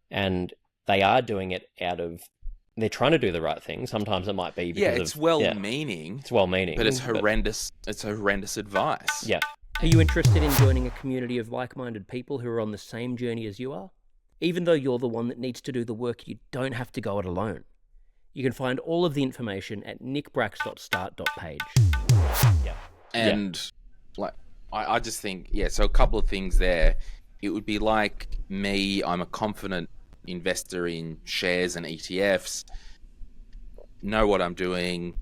and they are doing it they're trying to do the right thing. Sometimes it might be because it's well-meaning. It's well-meaning. But it's horrendous. It's horrendous advice. Yeah. Are you interested in joining a community of like-minded people who are on the same journey as you are? Even though you're the one that needs to do the work, you don't have to go it alone. You can find all of the information at nickbracks.start.page. Yeah. And I just think, so a couple of things there. It would be like me, I'm a confident investor in shares and ETFs, know what I'm doing,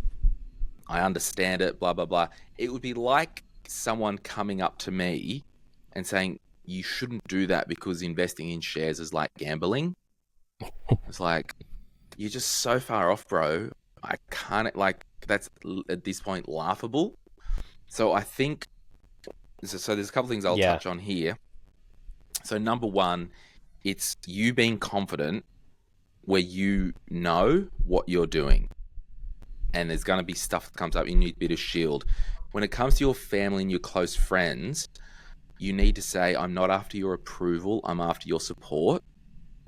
I understand it, blah, blah, blah. It would be like someone coming up to me and saying, you shouldn't do that because investing in shares is like gambling. It's like, you're just so far off, bro. I can't, that's at this point laughable. So I think, so there's a couple things I'll touch on here. So number one, it's you being confident where you know what you're doing. And there's going to be stuff that comes up, you need a bit of shield. When it comes to your family and your close friends, you need to say, I'm not after your approval, I'm after your support,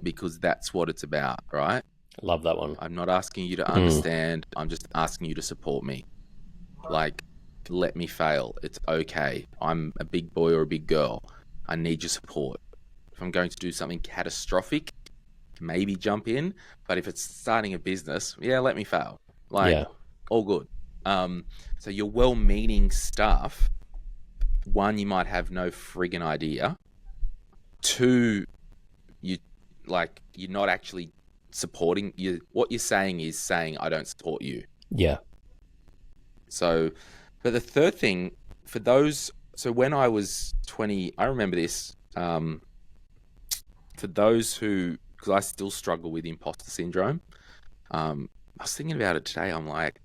because that's what it's about, right? Love that one. I'm not asking you to understand, I'm just asking you to support me. Let me fail. It's okay. I'm a big boy or a big girl. I need your support. If I'm going to do something catastrophic, maybe jump in. But if it's starting a business, let me fail. All good. So your well-meaning stuff, one, you might have no friggin' idea. Two, you're not actually supporting you. What you're saying is saying, I don't support you. Yeah. So, but the third thing for those, so when I was 20, I remember this, for those who, because I still struggle with imposter syndrome. I was thinking about it today. I'm like,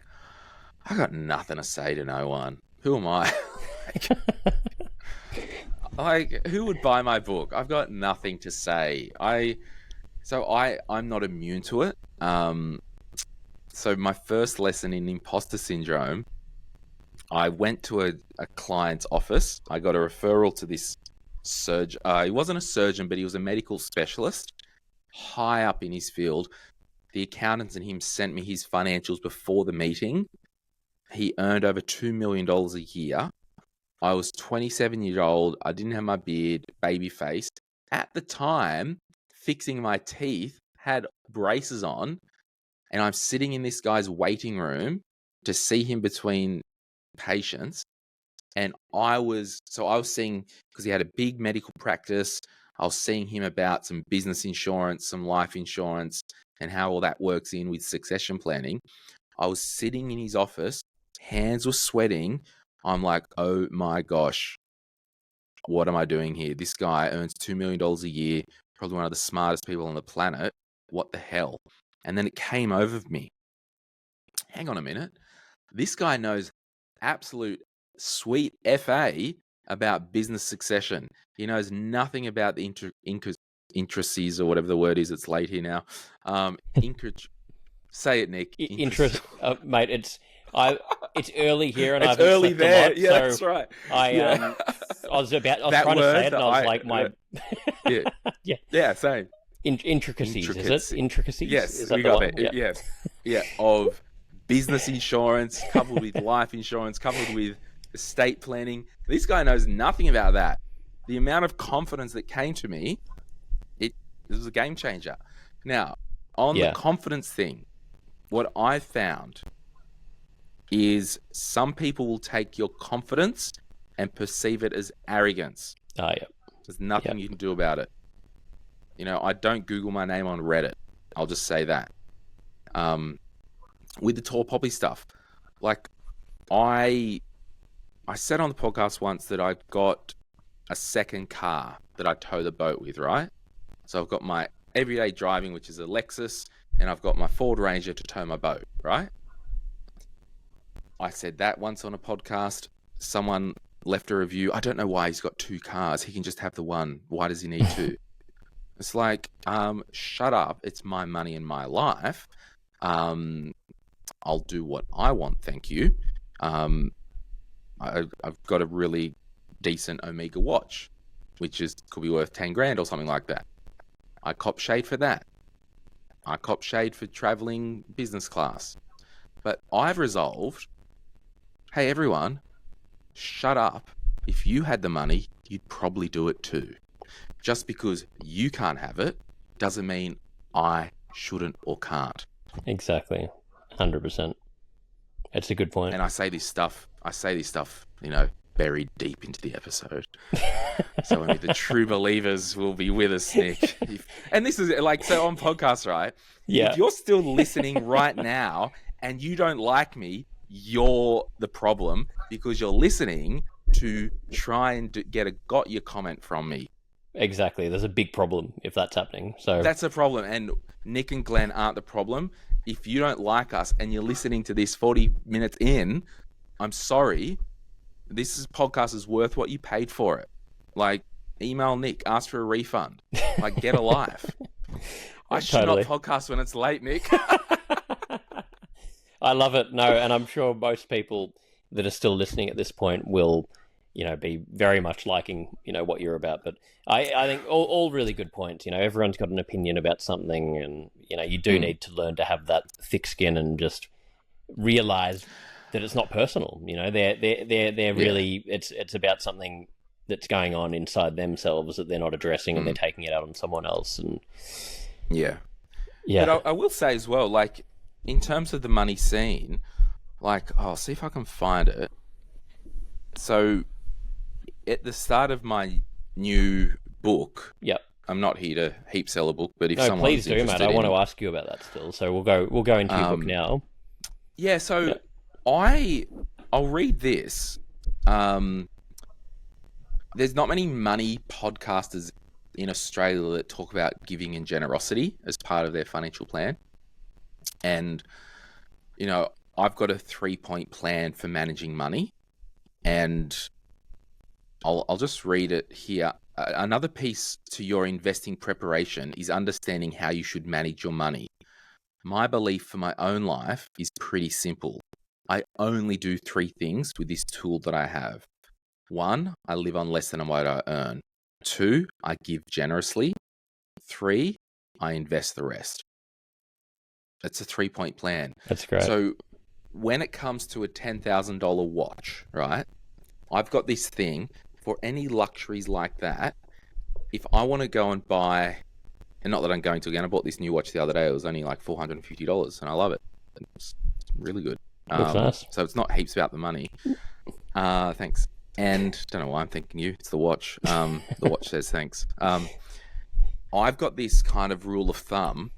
I got nothing to say to no one. Who am I? Who would buy my book? I've got nothing to say. I'm not immune to it. So my first lesson in imposter syndrome, I went to a client's office. I got a referral to this surgeon. He wasn't a surgeon, but he was a medical specialist. high up in his field. The accountants and him sent me his financials before the meeting. He earned over $2 million a year. I was 27 years old. I didn't have my beard, baby faced. At the time, fixing my teeth, had braces on, and I'm sitting in this guy's waiting room to see him between patients. And I was seeing, because he had a big medical practice, I was seeing him about some business insurance, some life insurance, and how all that works in with succession planning. I was sitting in his office, hands were sweating. I'm like, oh my gosh, what am I doing here? This guy earns $2 million a year, probably one of the smartest people on the planet. What the hell? And then it came over me. Hang on a minute. This guy knows absolute sweet FA about business succession. He knows nothing about the intricacies or whatever the word is. It's late here now. Say it, Nick. Interest, mate. It's early here, and it's I've early slept there. A lot, Yeah, so that's right. I was trying to say it, and I was like, same. Intricacies, is it? Intricacies? Yes, we got it. Yeah. Yes. Of business insurance, coupled with life insurance, coupled with estate planning. This guy knows nothing about that. The amount of confidence that came to me, it was a game changer. Now, on the confidence thing, what I found is some people will take your confidence and perceive it as arrogance. There's nothing you can do about it. I don't Google my name on Reddit. I'll just say that. With the tall poppy stuff, like I said on the podcast once that I got a second car that I tow the boat with, right? So I've got my everyday driving, which is a Lexus, and I've got my Ford Ranger to tow my boat, right? I said that once on a podcast. Someone left a review. I don't know why he's got two cars. He can just have the one. Why does he need two? It's like, shut up. It's my money and my life. I'll do what I want, thank you. I've got a really decent Omega watch, which could be worth 10 grand or something like that. I cop shade for that. I cop shade for traveling business class. But I've resolved, hey, everyone, shut up. If you had the money, you'd probably do it too. Just because you can't have it doesn't mean I shouldn't or can't. Exactly. 100%. It's a good point. And I say this stuff, buried deep into the episode. So only the true believers will be with us, Nick. And this is so on podcasts, right? Yeah. If you're still listening right now and you don't like me, you're the problem, because you're listening to try and get a got your comment from me. Exactly. There's a big problem if that's happening. So that's a problem. And Nick and Glenn aren't the problem. If you don't like us and you're listening to this 40 minutes in, I'm sorry. This podcast is worth what you paid for it. Email Nick, ask for a refund. Get a life. I should not podcast when it's late, Nick. I love it. No, and I'm sure most people that are still listening at this point will, be very much liking, what you're about. But I think all really good points. Everyone's got an opinion about something, and, you do need to learn to have that thick skin and just realize that it's not personal. They're really, it's about something that's going on inside themselves that they're not addressing, and they're taking it out on someone else. And yeah. But I will say as well, in terms of the money scene, I'll see if I can find it. So at the start of my new book, I'm not here to heap sell a book, but if someone's please do, mate. I want to ask you about that still. So we'll go into your book now. Yeah. So I'll read this. There's not many money podcasters in Australia that talk about giving and generosity as part of their financial plan. And, I've got a 3-point plan for managing money, and I'll just read it here. Another piece to your investing preparation is understanding how you should manage your money. My belief for my own life is pretty simple. I only do 3 things with this tool that I have. 1, I live on less than what I earn. 2, I give generously. 3, I invest the rest. It's a 3-point plan. That's great. So when it comes to a $10,000 watch, right? I've got this thing for any luxuries like that. If I want to go and buy, and not that I'm going to again, I bought this new watch the other day. It was only like $450 and I love it. It's really good. Looks nice. So it's not heaps about the money. Thanks. And don't know why I'm thanking you. It's the watch. The watch says thanks. I've got this kind of rule of thumb.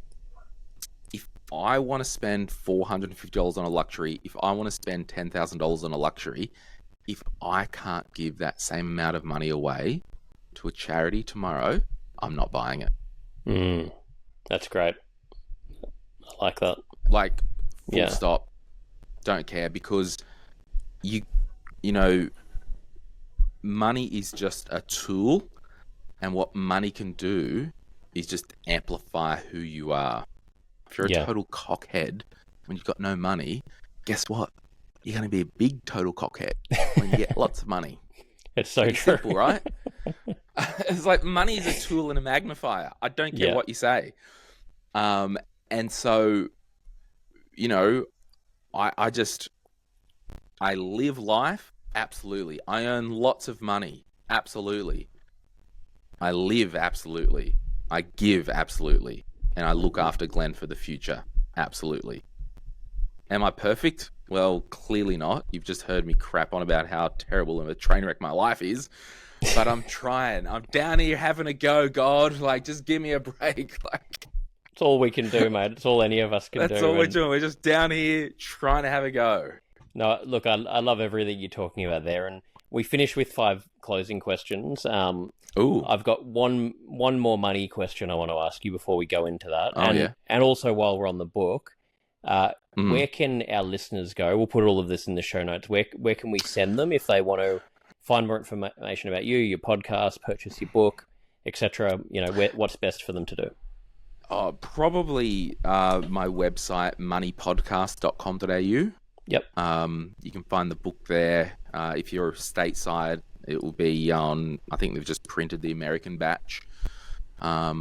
If I want to spend $450 on a luxury, if I want to spend $10,000 on a luxury, if I can't give that same amount of money away to a charity tomorrow, I'm not buying it. That's great. I like that. Like, full stop. Don't care, because you know, money is just a tool, and what money can do is just amplify who you are. If you're a total cockhead when you've got no money, guess what? You're going to be a big total cockhead when you get lots of money. It's so true. Simple, right? It's like money is a tool and a magnifier. I don't care what you say. And so, you know, I live life. Absolutely. I earn lots of money. Absolutely. I live. Absolutely. I give. Absolutely. And I look after Glenn for the future. Absolutely. Am I perfect? Well, clearly not. You've just heard me crap on about how terrible of a train wreck my life is. But I'm trying. I'm down here having a go, God. Like, just give me a break. Like, it's all we can do, mate. It's all any of us can do. That's all we're doing. We're just down here trying to have a go. No, look, I love everything you're talking about there. And we finish with 5 closing questions. Ooh. I've got one more money question I want to ask you before we go into that. Oh, and also while we're on the book, where can our listeners go? We'll put all of this in the show notes. Where can we send them if they want to find more information about you, your podcast, purchase your book, etc.? You know, what's best for them to do? Probably my website, moneypodcast.com.au. Yep. You can find the book there. If you're stateside, it will be on, I think they've just printed the American batch. I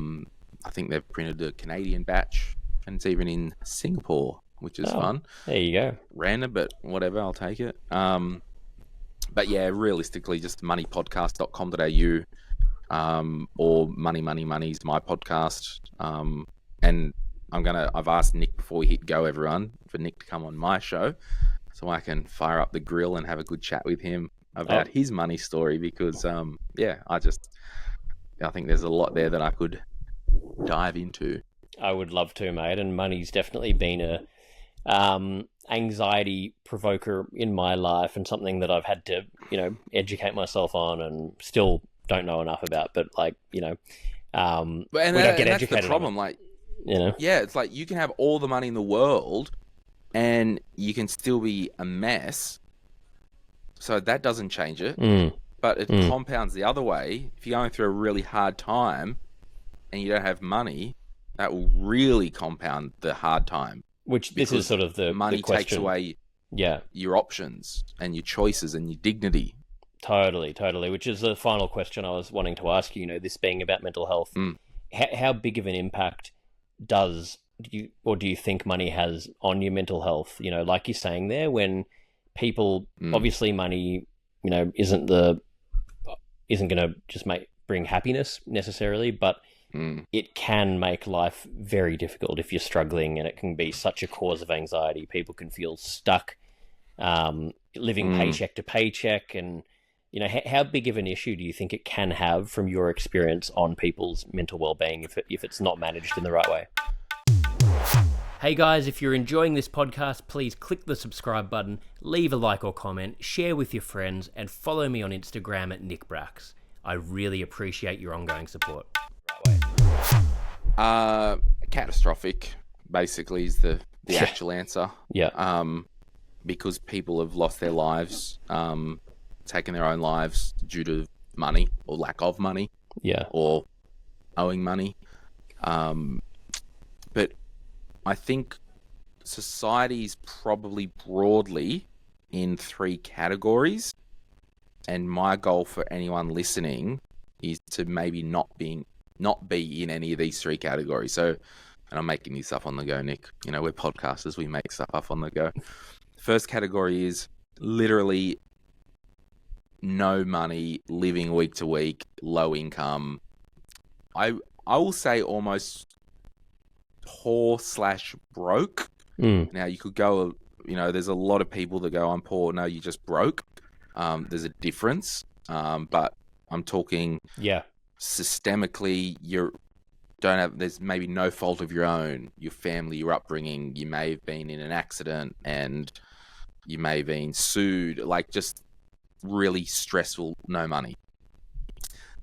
think they've printed the Canadian batch, and it's even in Singapore, which is fun. There you go. Random, but whatever, I'll take it. But yeah, realistically, just moneypodcast.com.au, or Money's my podcast. And I've asked Nick before we hit go, everyone, for Nick to come on my show so I can fire up the grill and have a good chat with him about his money story, because I think there's a lot there that I could dive into. I would love to, mate. And money's definitely been a anxiety provoker in my life, and something that I've had to, educate myself on, and still don't know enough about. But we don't get educated. That's the problem. Yeah, it's like you can have all the money in the world, and you can still be a mess. So that doesn't change it, but it compounds the other way. If you're going through a really hard time and you don't have money, that will really compound the hard time. Which this is sort of the money the question. Takes away your options and your choices and your dignity. Totally. Which is the final question I was wanting to ask you. This being about mental health, how big of an impact do you think money has on your mental health? Like you're saying there, when people obviously money, isn't going to just bring happiness necessarily, but it can make life very difficult if you're struggling, and it can be such a cause of anxiety. People can feel stuck, living paycheck to paycheck, and how big of an issue do you think it can have, from your experience, on people's mental well-being if it's not managed in the right way? Hey guys, if you're enjoying this podcast, please click the subscribe button, leave a like or comment, share with your friends, and follow me on Instagram at NickBrax. I really appreciate your ongoing support. Catastrophic, basically, is the actual answer. Yeah. Because people have lost their lives, taken their own lives due to money or lack of money. Yeah. Or owing money. But I think society's probably broadly in 3 categories, and my goal for anyone listening is to maybe not not be in any of these three categories. So, and I'm making this up on the go, Nick. You know, we're podcasters, we make stuff up on the go. First category is literally no money, living week to week, low income. I will say almost poor/broke. Now you could go, you know, there's a lot of people that go, I'm poor. No, you just broke. There's a difference. But I'm talking systemically, there's maybe no fault of your own, your family, your upbringing. You may have been in an accident and you may have been sued, like just really stressful, no money.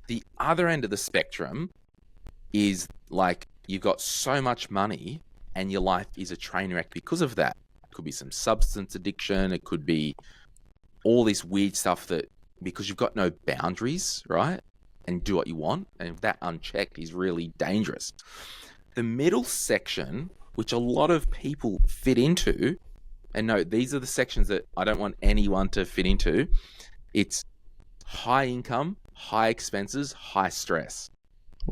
The other end of the spectrum is like you've got so much money and your life is a train wreck because of that. It could be some substance addiction. It could be all this weird stuff that because you've got no boundaries, right? And do what you want. And if that unchecked is really dangerous. The middle section, which a lot of people fit into, and no, these are the sections that I don't want anyone to fit into. It's high income, high expenses, high stress.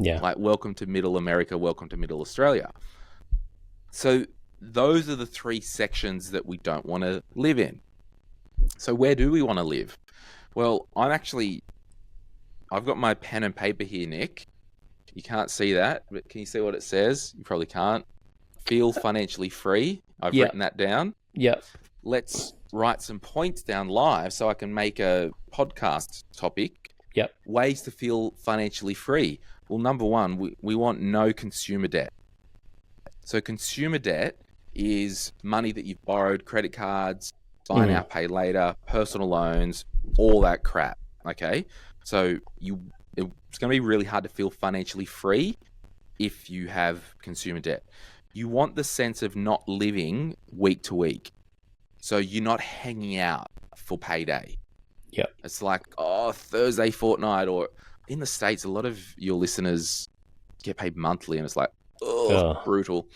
Yeah. Like welcome to middle America, welcome to middle Australia. So those are the three sections that we don't want to live in. So where do we want to live? Well, I've got my pen and paper here, Nick. You can't see that, but can you see what it says? You probably can't. Feel financially free. I've written that down. Yep. Let's write some points down live so I can make a podcast topic. Yep. Ways to feel financially free. Well, number one, we want no consumer debt. So consumer debt is money that you've borrowed, credit cards, buy now, pay later, personal loans, all that crap. Okay. So it's going to be really hard to feel financially free if you have consumer debt. You want the sense of not living week to week. So you're not hanging out for payday. Yeah. It's like, Thursday fortnight, or in the States, a lot of your listeners get paid monthly and it's like, brutal.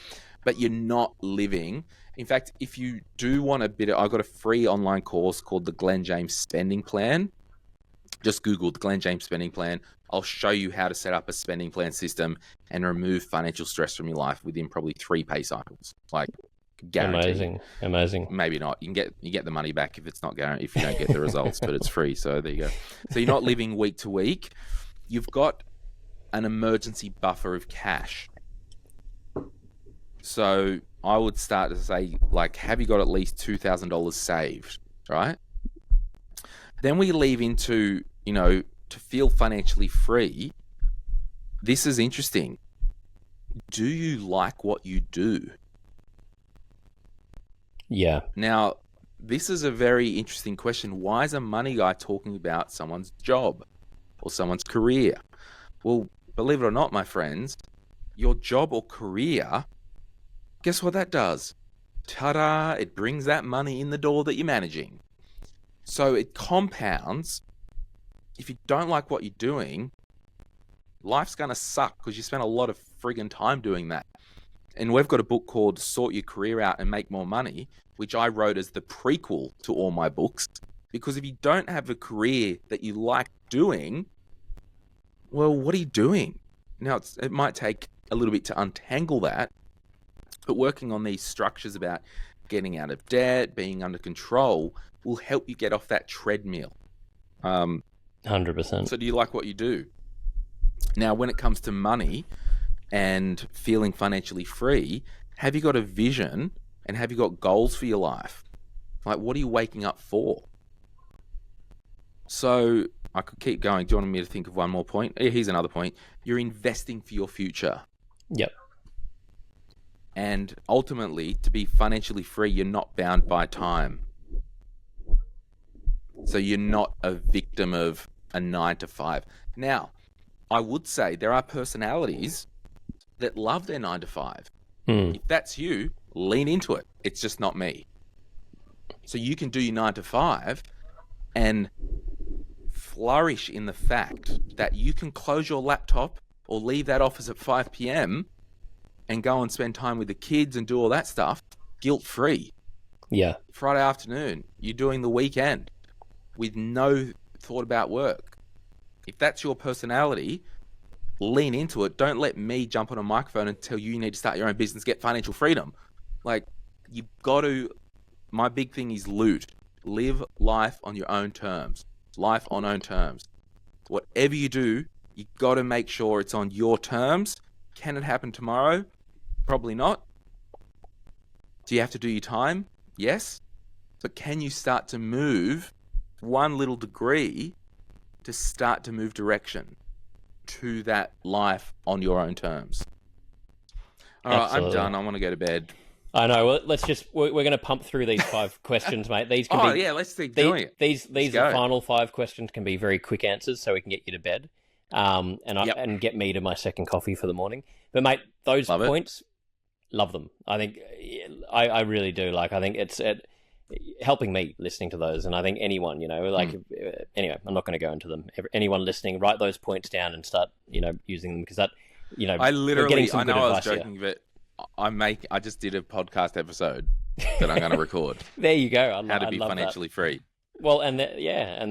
But you're not living. In fact, if you do want I've got a free online course called the Glenn James Spending Plan. Just Google the Glenn James Spending Plan. I'll show you how to set up a spending plan system and remove financial stress from your life within probably 3 pay cycles. Like, guaranteed. Amazing. Maybe not. You get the money back if it's not guaranteed, if you don't get the results, but it's free. So there you go. So you're not living week to week. You've got an emergency buffer of cash. So I would start to say, like, have you got at least $2,000 saved, right? Then we leave into, to feel financially free. This is interesting. Do you like what you do? Yeah. Now, this is a very interesting question. Why is a money guy talking about someone's job or someone's career? Well, believe it or not, my friends, your job or career, guess what that does? Ta-da! It brings that money in the door that you're managing. So it compounds. If you don't like what you're doing, life's going to suck because you spend a lot of friggin' time doing that. And we've got a book called Sort Your Career Out and Make More Money, which I wrote as the prequel to all my books. Because if you don't have a career that you like doing, well, what are you doing? Now, it might take a little bit to untangle that, but working on these structures about getting out of debt, being under control, will help you get off that treadmill. 100%. So do you like what you do? Now, when it comes to money and feeling financially free, have you got a vision and have you got goals for your life? Like, what are you waking up for? So I could keep going. Do you want me to think of one more point? Here's another point. You're investing for your future. Yep. And ultimately, to be financially free, you're not bound by time. So you're not a victim of a 9 to 5. Now, I would say there are personalities that love their 9 to 5. If that's you, lean into it. It's just not me. So you can do your 9 to 5 and flourish in the fact that you can close your laptop or leave that office at 5 p.m. and go and spend time with the kids and do all that stuff guilt-free. Yeah. Friday afternoon, you're doing the weekend with no thought about work. If that's your personality, lean into it. Don't let me jump on a microphone and tell you need to start your own business, get financial freedom. Like, you've got to, my big thing is loot. Live life on your own terms. Life on own terms. Whatever you do, you got to make sure it's on your terms. Can it happen tomorrow? Probably not. Do you have to do your time? Yes. But can you start to move one little degree to start to move direction to that life on your own terms? All right, I'm done. I want to go to bed. I know. Well, we're going to pump through these 5 questions, mate. These can let's keep doing it. These final 5 questions can be very quick answers, so we can get you to bed, and get me to my second coffee for the morning. But mate, those points, love them. I think I really do. Like, I think it's helping me listening to those, and I think anyone, anyway, I'm not going to go into them. Anyone listening, write those points down and start, using them, because that, I literally, I know I was joking, but I just did a podcast episode that I'm going to record. There you go. How to be financially free. Well, and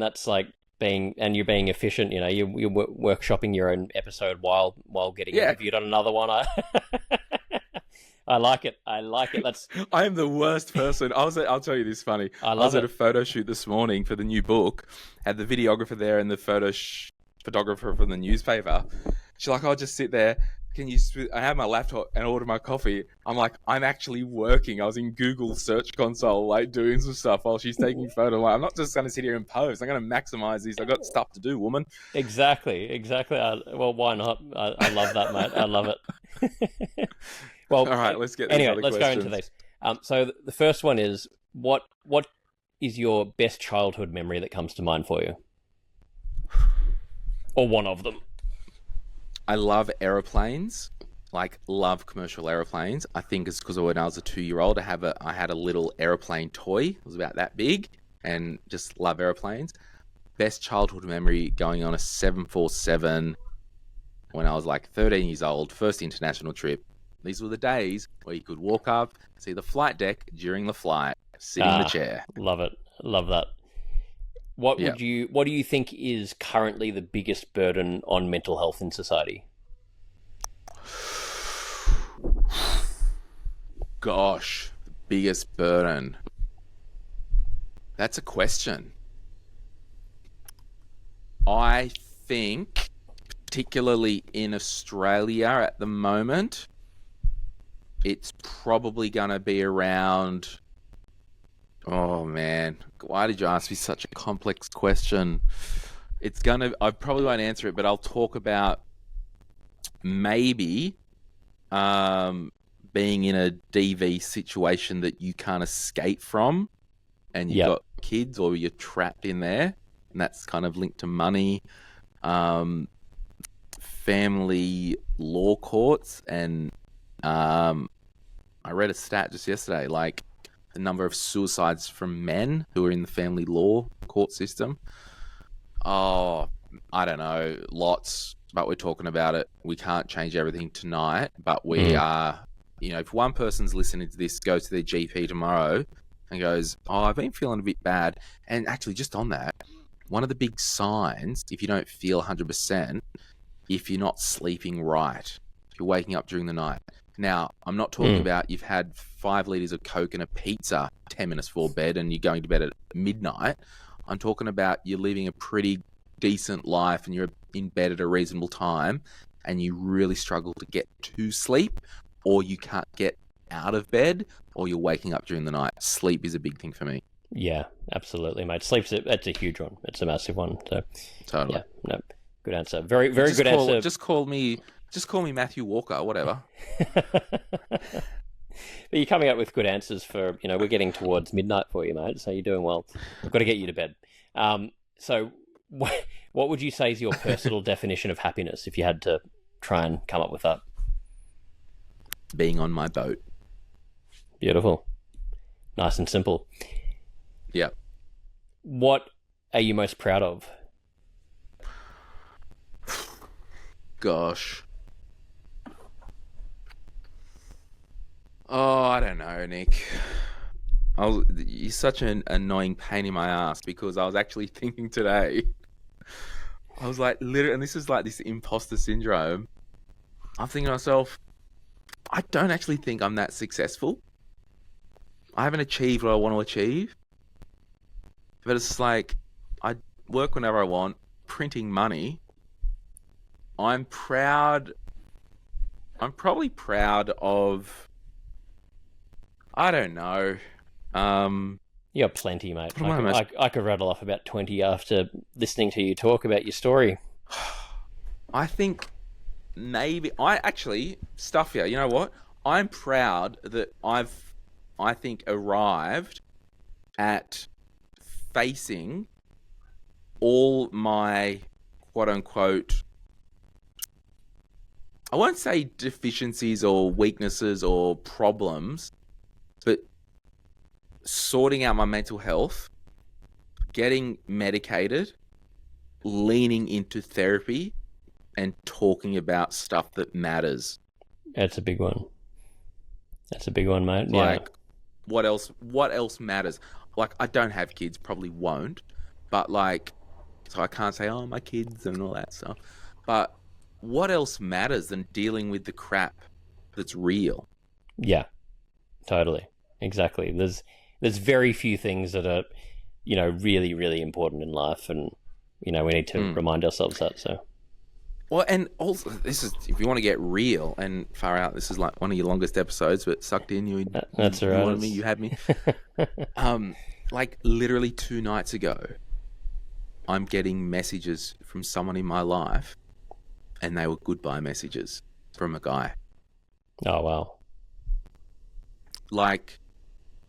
that's like you're being efficient. You're workshopping your own episode while getting interviewed on another one. I like it. That's. I am the worst person. I'll tell you this funny. I was at a photo shoot this morning for the new book. Had the videographer there and the photographer from the newspaper. She's like, "I'll just sit there. I have my laptop and order my coffee." I'm like, I'm actually working. I was in Google Search Console, like, doing some stuff while she's taking photos. Like, I'm not just going to sit here and pose. I'm going to maximize this. I've got stuff to do, woman. Exactly. Well, why not? I love that, mate. I love it. Well, all right, let's get anyway. Let's go into this. So the first one is, what is your best childhood memory that comes to mind for you, or one of them? I love aeroplanes, love commercial aeroplanes. I think it's because when I was a 2-year-old, I had a little aeroplane toy. It was about that big, and just love aeroplanes. Best childhood memory, going on a 747 when I was 13 years old, first international trip. These were the days where you could walk up, see the flight deck during the flight, sit in the chair. Love it. Love that. What do you think is currently the biggest burden on mental health in society? Gosh, the biggest burden. That's a question. I think, particularly in Australia at the moment, it's probably going to be around... Oh, man. Why did you ask me such a complex question? I probably won't answer it, but I'll talk about maybe being in a DV situation that you can't escape from, and you've got kids, or you're trapped in there, and that's kind of linked to money, family law courts, and I read a stat just yesterday, the number of suicides from men who are in the family law court system. Oh, I don't know, lots, but we're talking about it. We can't change everything tonight, but we are, if one person's listening to this, goes to their GP tomorrow and goes, "Oh, I've been feeling a bit bad." And actually, just on that, one of the big signs, if you don't feel 100%, if you're not sleeping right, if you're waking up during the night. Now, I'm not talking about you've had 5 liters of Coke and a pizza 10 minutes before bed and you're going to bed at midnight. I'm talking about you're living a pretty decent life and you're in bed at a reasonable time and you really struggle to get to sleep, or you can't get out of bed, or you're waking up during the night. Sleep is a big thing for me. Yeah, absolutely, mate. That's a huge one. It's a massive one. So, totally. Yeah, no, good answer. Very good answer. Just call me Matthew Walker, whatever. But you're coming up with good answers for, we're getting towards midnight for you, mate, so you're doing well. I've got to get you to bed. So what would you say is your personal definition of happiness, if you had to try and come up with that? Being on my boat. Beautiful. Nice and simple. Yeah. What are you most proud of? Gosh. Oh, I don't know, Nick. You're such an annoying pain in my ass, because I was actually thinking today, I was like, literally, and this is like this imposter syndrome. I'm thinking to myself, I don't actually think I'm that successful. I haven't achieved what I want to achieve. But it's like, I work whenever I want, printing money. I'm proud. I'm probably proud of, I don't know. You're plenty, mate. What am I most- I could rattle off about 20 after listening to you talk about your story. I think maybe I actually stuff here. You know what? I'm proud that I think, arrived at facing all my quote unquote, I won't say deficiencies or weaknesses or problems, but sorting out my mental health, getting medicated, leaning into therapy, and talking about stuff that matters. That's a big one. That's a big one, mate. Like, what else matters? Like, I don't have kids, probably won't, but like, so I can't say, oh, my kids and all that stuff. But what else matters than dealing with the crap that's real? Yeah, totally. Exactly. There's very few things that are, really, really important in life, and, we need to remind ourselves that, so. Well, and also, this is, if you want to get real and far out, this is like one of your longest episodes, but sucked in, That's all right. You wanted me, you had me. Like, literally 2 nights ago, I'm getting messages from someone in my life, and they were goodbye messages from a guy. Oh, wow. Like,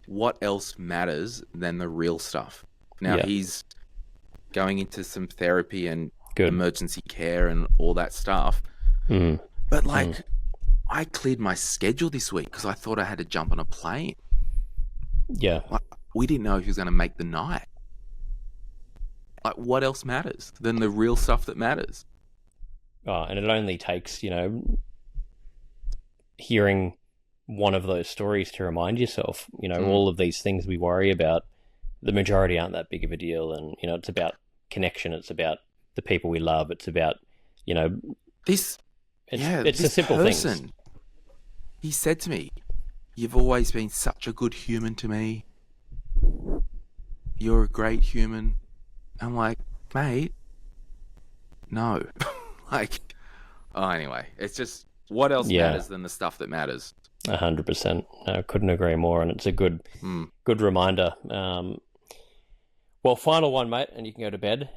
what else matters than the real stuff? Now, he's going into some therapy and emergency care and all that stuff. But like, I cleared my schedule this week because I thought I had to jump on a plane. Yeah. Like, we didn't know if he was going to make the night. Like, what else matters than the real stuff that matters? Oh, and it only takes, hearing one of those stories to remind yourself, all of these things we worry about, the majority aren't that big of a deal. And, it's about connection. It's about the people we love. It's about, this the simple person, things. He said to me, "You've always been such a good human to me. You're a great human." I'm like, mate, no. Like, oh, anyway, it's just, what else matters than the stuff that matters? 100%. I couldn't agree more, and it's a good reminder. Well, final one, mate, and you can go to bed.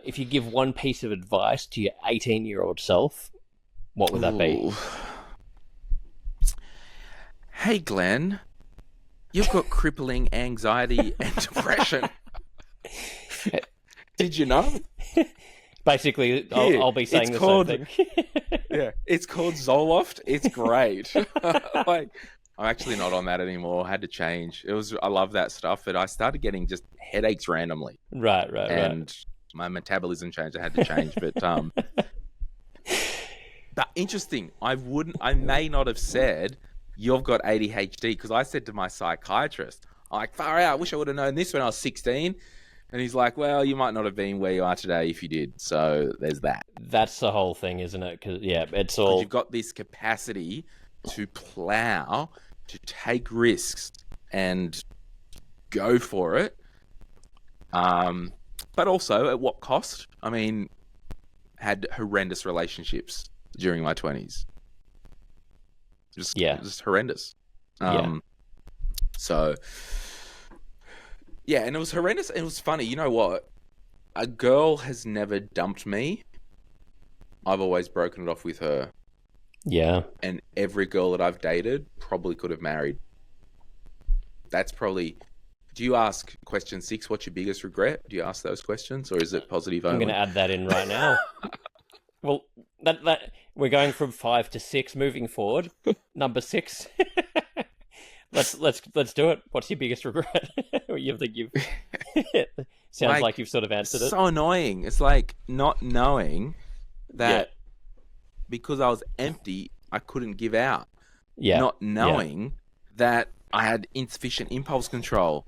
If you give one piece of advice to your 18-year-old self, what would that be? Hey, Glenn, you've got crippling anxiety and depression. Did you know? Basically, I'll be saying the same thing. Yeah, it's called Zoloft. It's great. Like, I'm actually not on that anymore. I had to change. I love that stuff, but I started getting just headaches randomly. Right. And my metabolism changed. I had to change, but interesting. I may not have said you've got ADHD because I said to my psychiatrist, I'm like, far out. I wish I would have known this when I was 16. And he's like, well, you might not have been where you are today if you did. So there's that. That's the whole thing, isn't it? Because, it's all... You've got this capacity to plow, to take risks and go for it. But also, at what cost? I mean, had horrendous relationships during my 20s. Just horrendous. So... yeah, and it was horrendous. It was funny. You know what? A girl has never dumped me. I've always broken it off with her. Yeah. And every girl that I've dated probably could have married. That's probably... Do you ask question 6, what's your biggest regret? Do you ask those questions, or is it positive only? I'm going to add that in right now. Well, that we're going from 5 to 6 moving forward. Number 6. Let's do it. What's your biggest regret? You think you've sounds like you've sort of answered it. So annoying. It's like not knowing that because I was empty, I couldn't give out. Yeah. Not knowing that I had insufficient impulse control.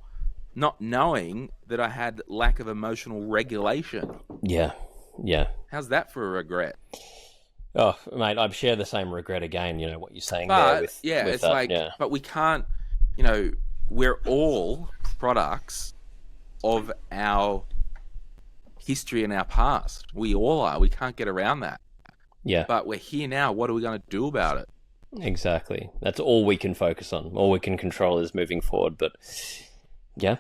Not knowing that I had lack of emotional regulation. Yeah. Yeah. How's that for a regret? Oh, mate, I share the same regret again, what you're saying there But with it's that. like, Yeah. but we can't, we're all products of our history and our past. We all are. We can't get around that. Yeah. But we're here now. What are we going to do about it? Exactly. That's all we can focus on. All we can control is moving forward. But yeah,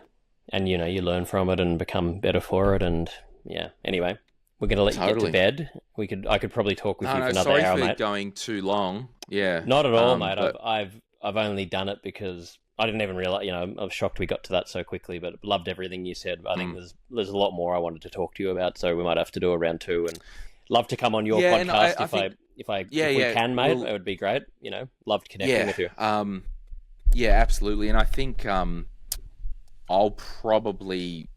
and you learn from it and become better for it. And yeah. Anyway, we're going to let you get to bed. I could probably talk with you for another hour, sorry mate. for going too long. Yeah. Not at all, mate. But... I've only done it because I didn't even realize. I was shocked we got to that so quickly. But loved everything you said. I think there's a lot more I wanted to talk to you about. So we might have to do a round 2 and. Love to come on your podcast if we can, mate. It would be great. Loved connecting with you. Yeah, absolutely. And I think I'll probably,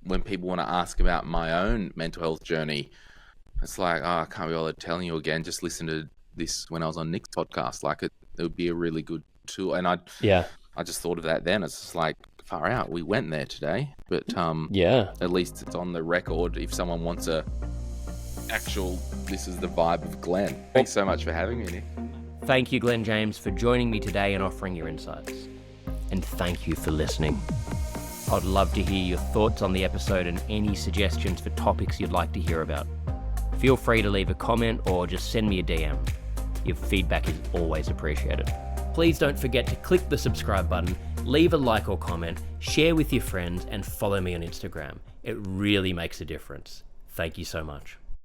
when people want to ask about my own mental health journey, it's like, I can't be bothered telling you again. Just listen to this when I was on Nick's podcast. Like it would be a really good tool. And I just thought of that then. It's just like, far out. We went there today, but at least it's on the record. If someone wants this is the vibe of Glenn. Thanks so much for having me, Nick. Thank you, Glenn James, for joining me today and offering your insights. And thank you for listening. I'd love to hear your thoughts on the episode and any suggestions for topics you'd like to hear about. Feel free to leave a comment or just send me a DM. Your feedback is always appreciated. Please don't forget to click the subscribe button, leave a like or comment, share with your friends, and follow me on Instagram. It really makes a difference. Thank you so much.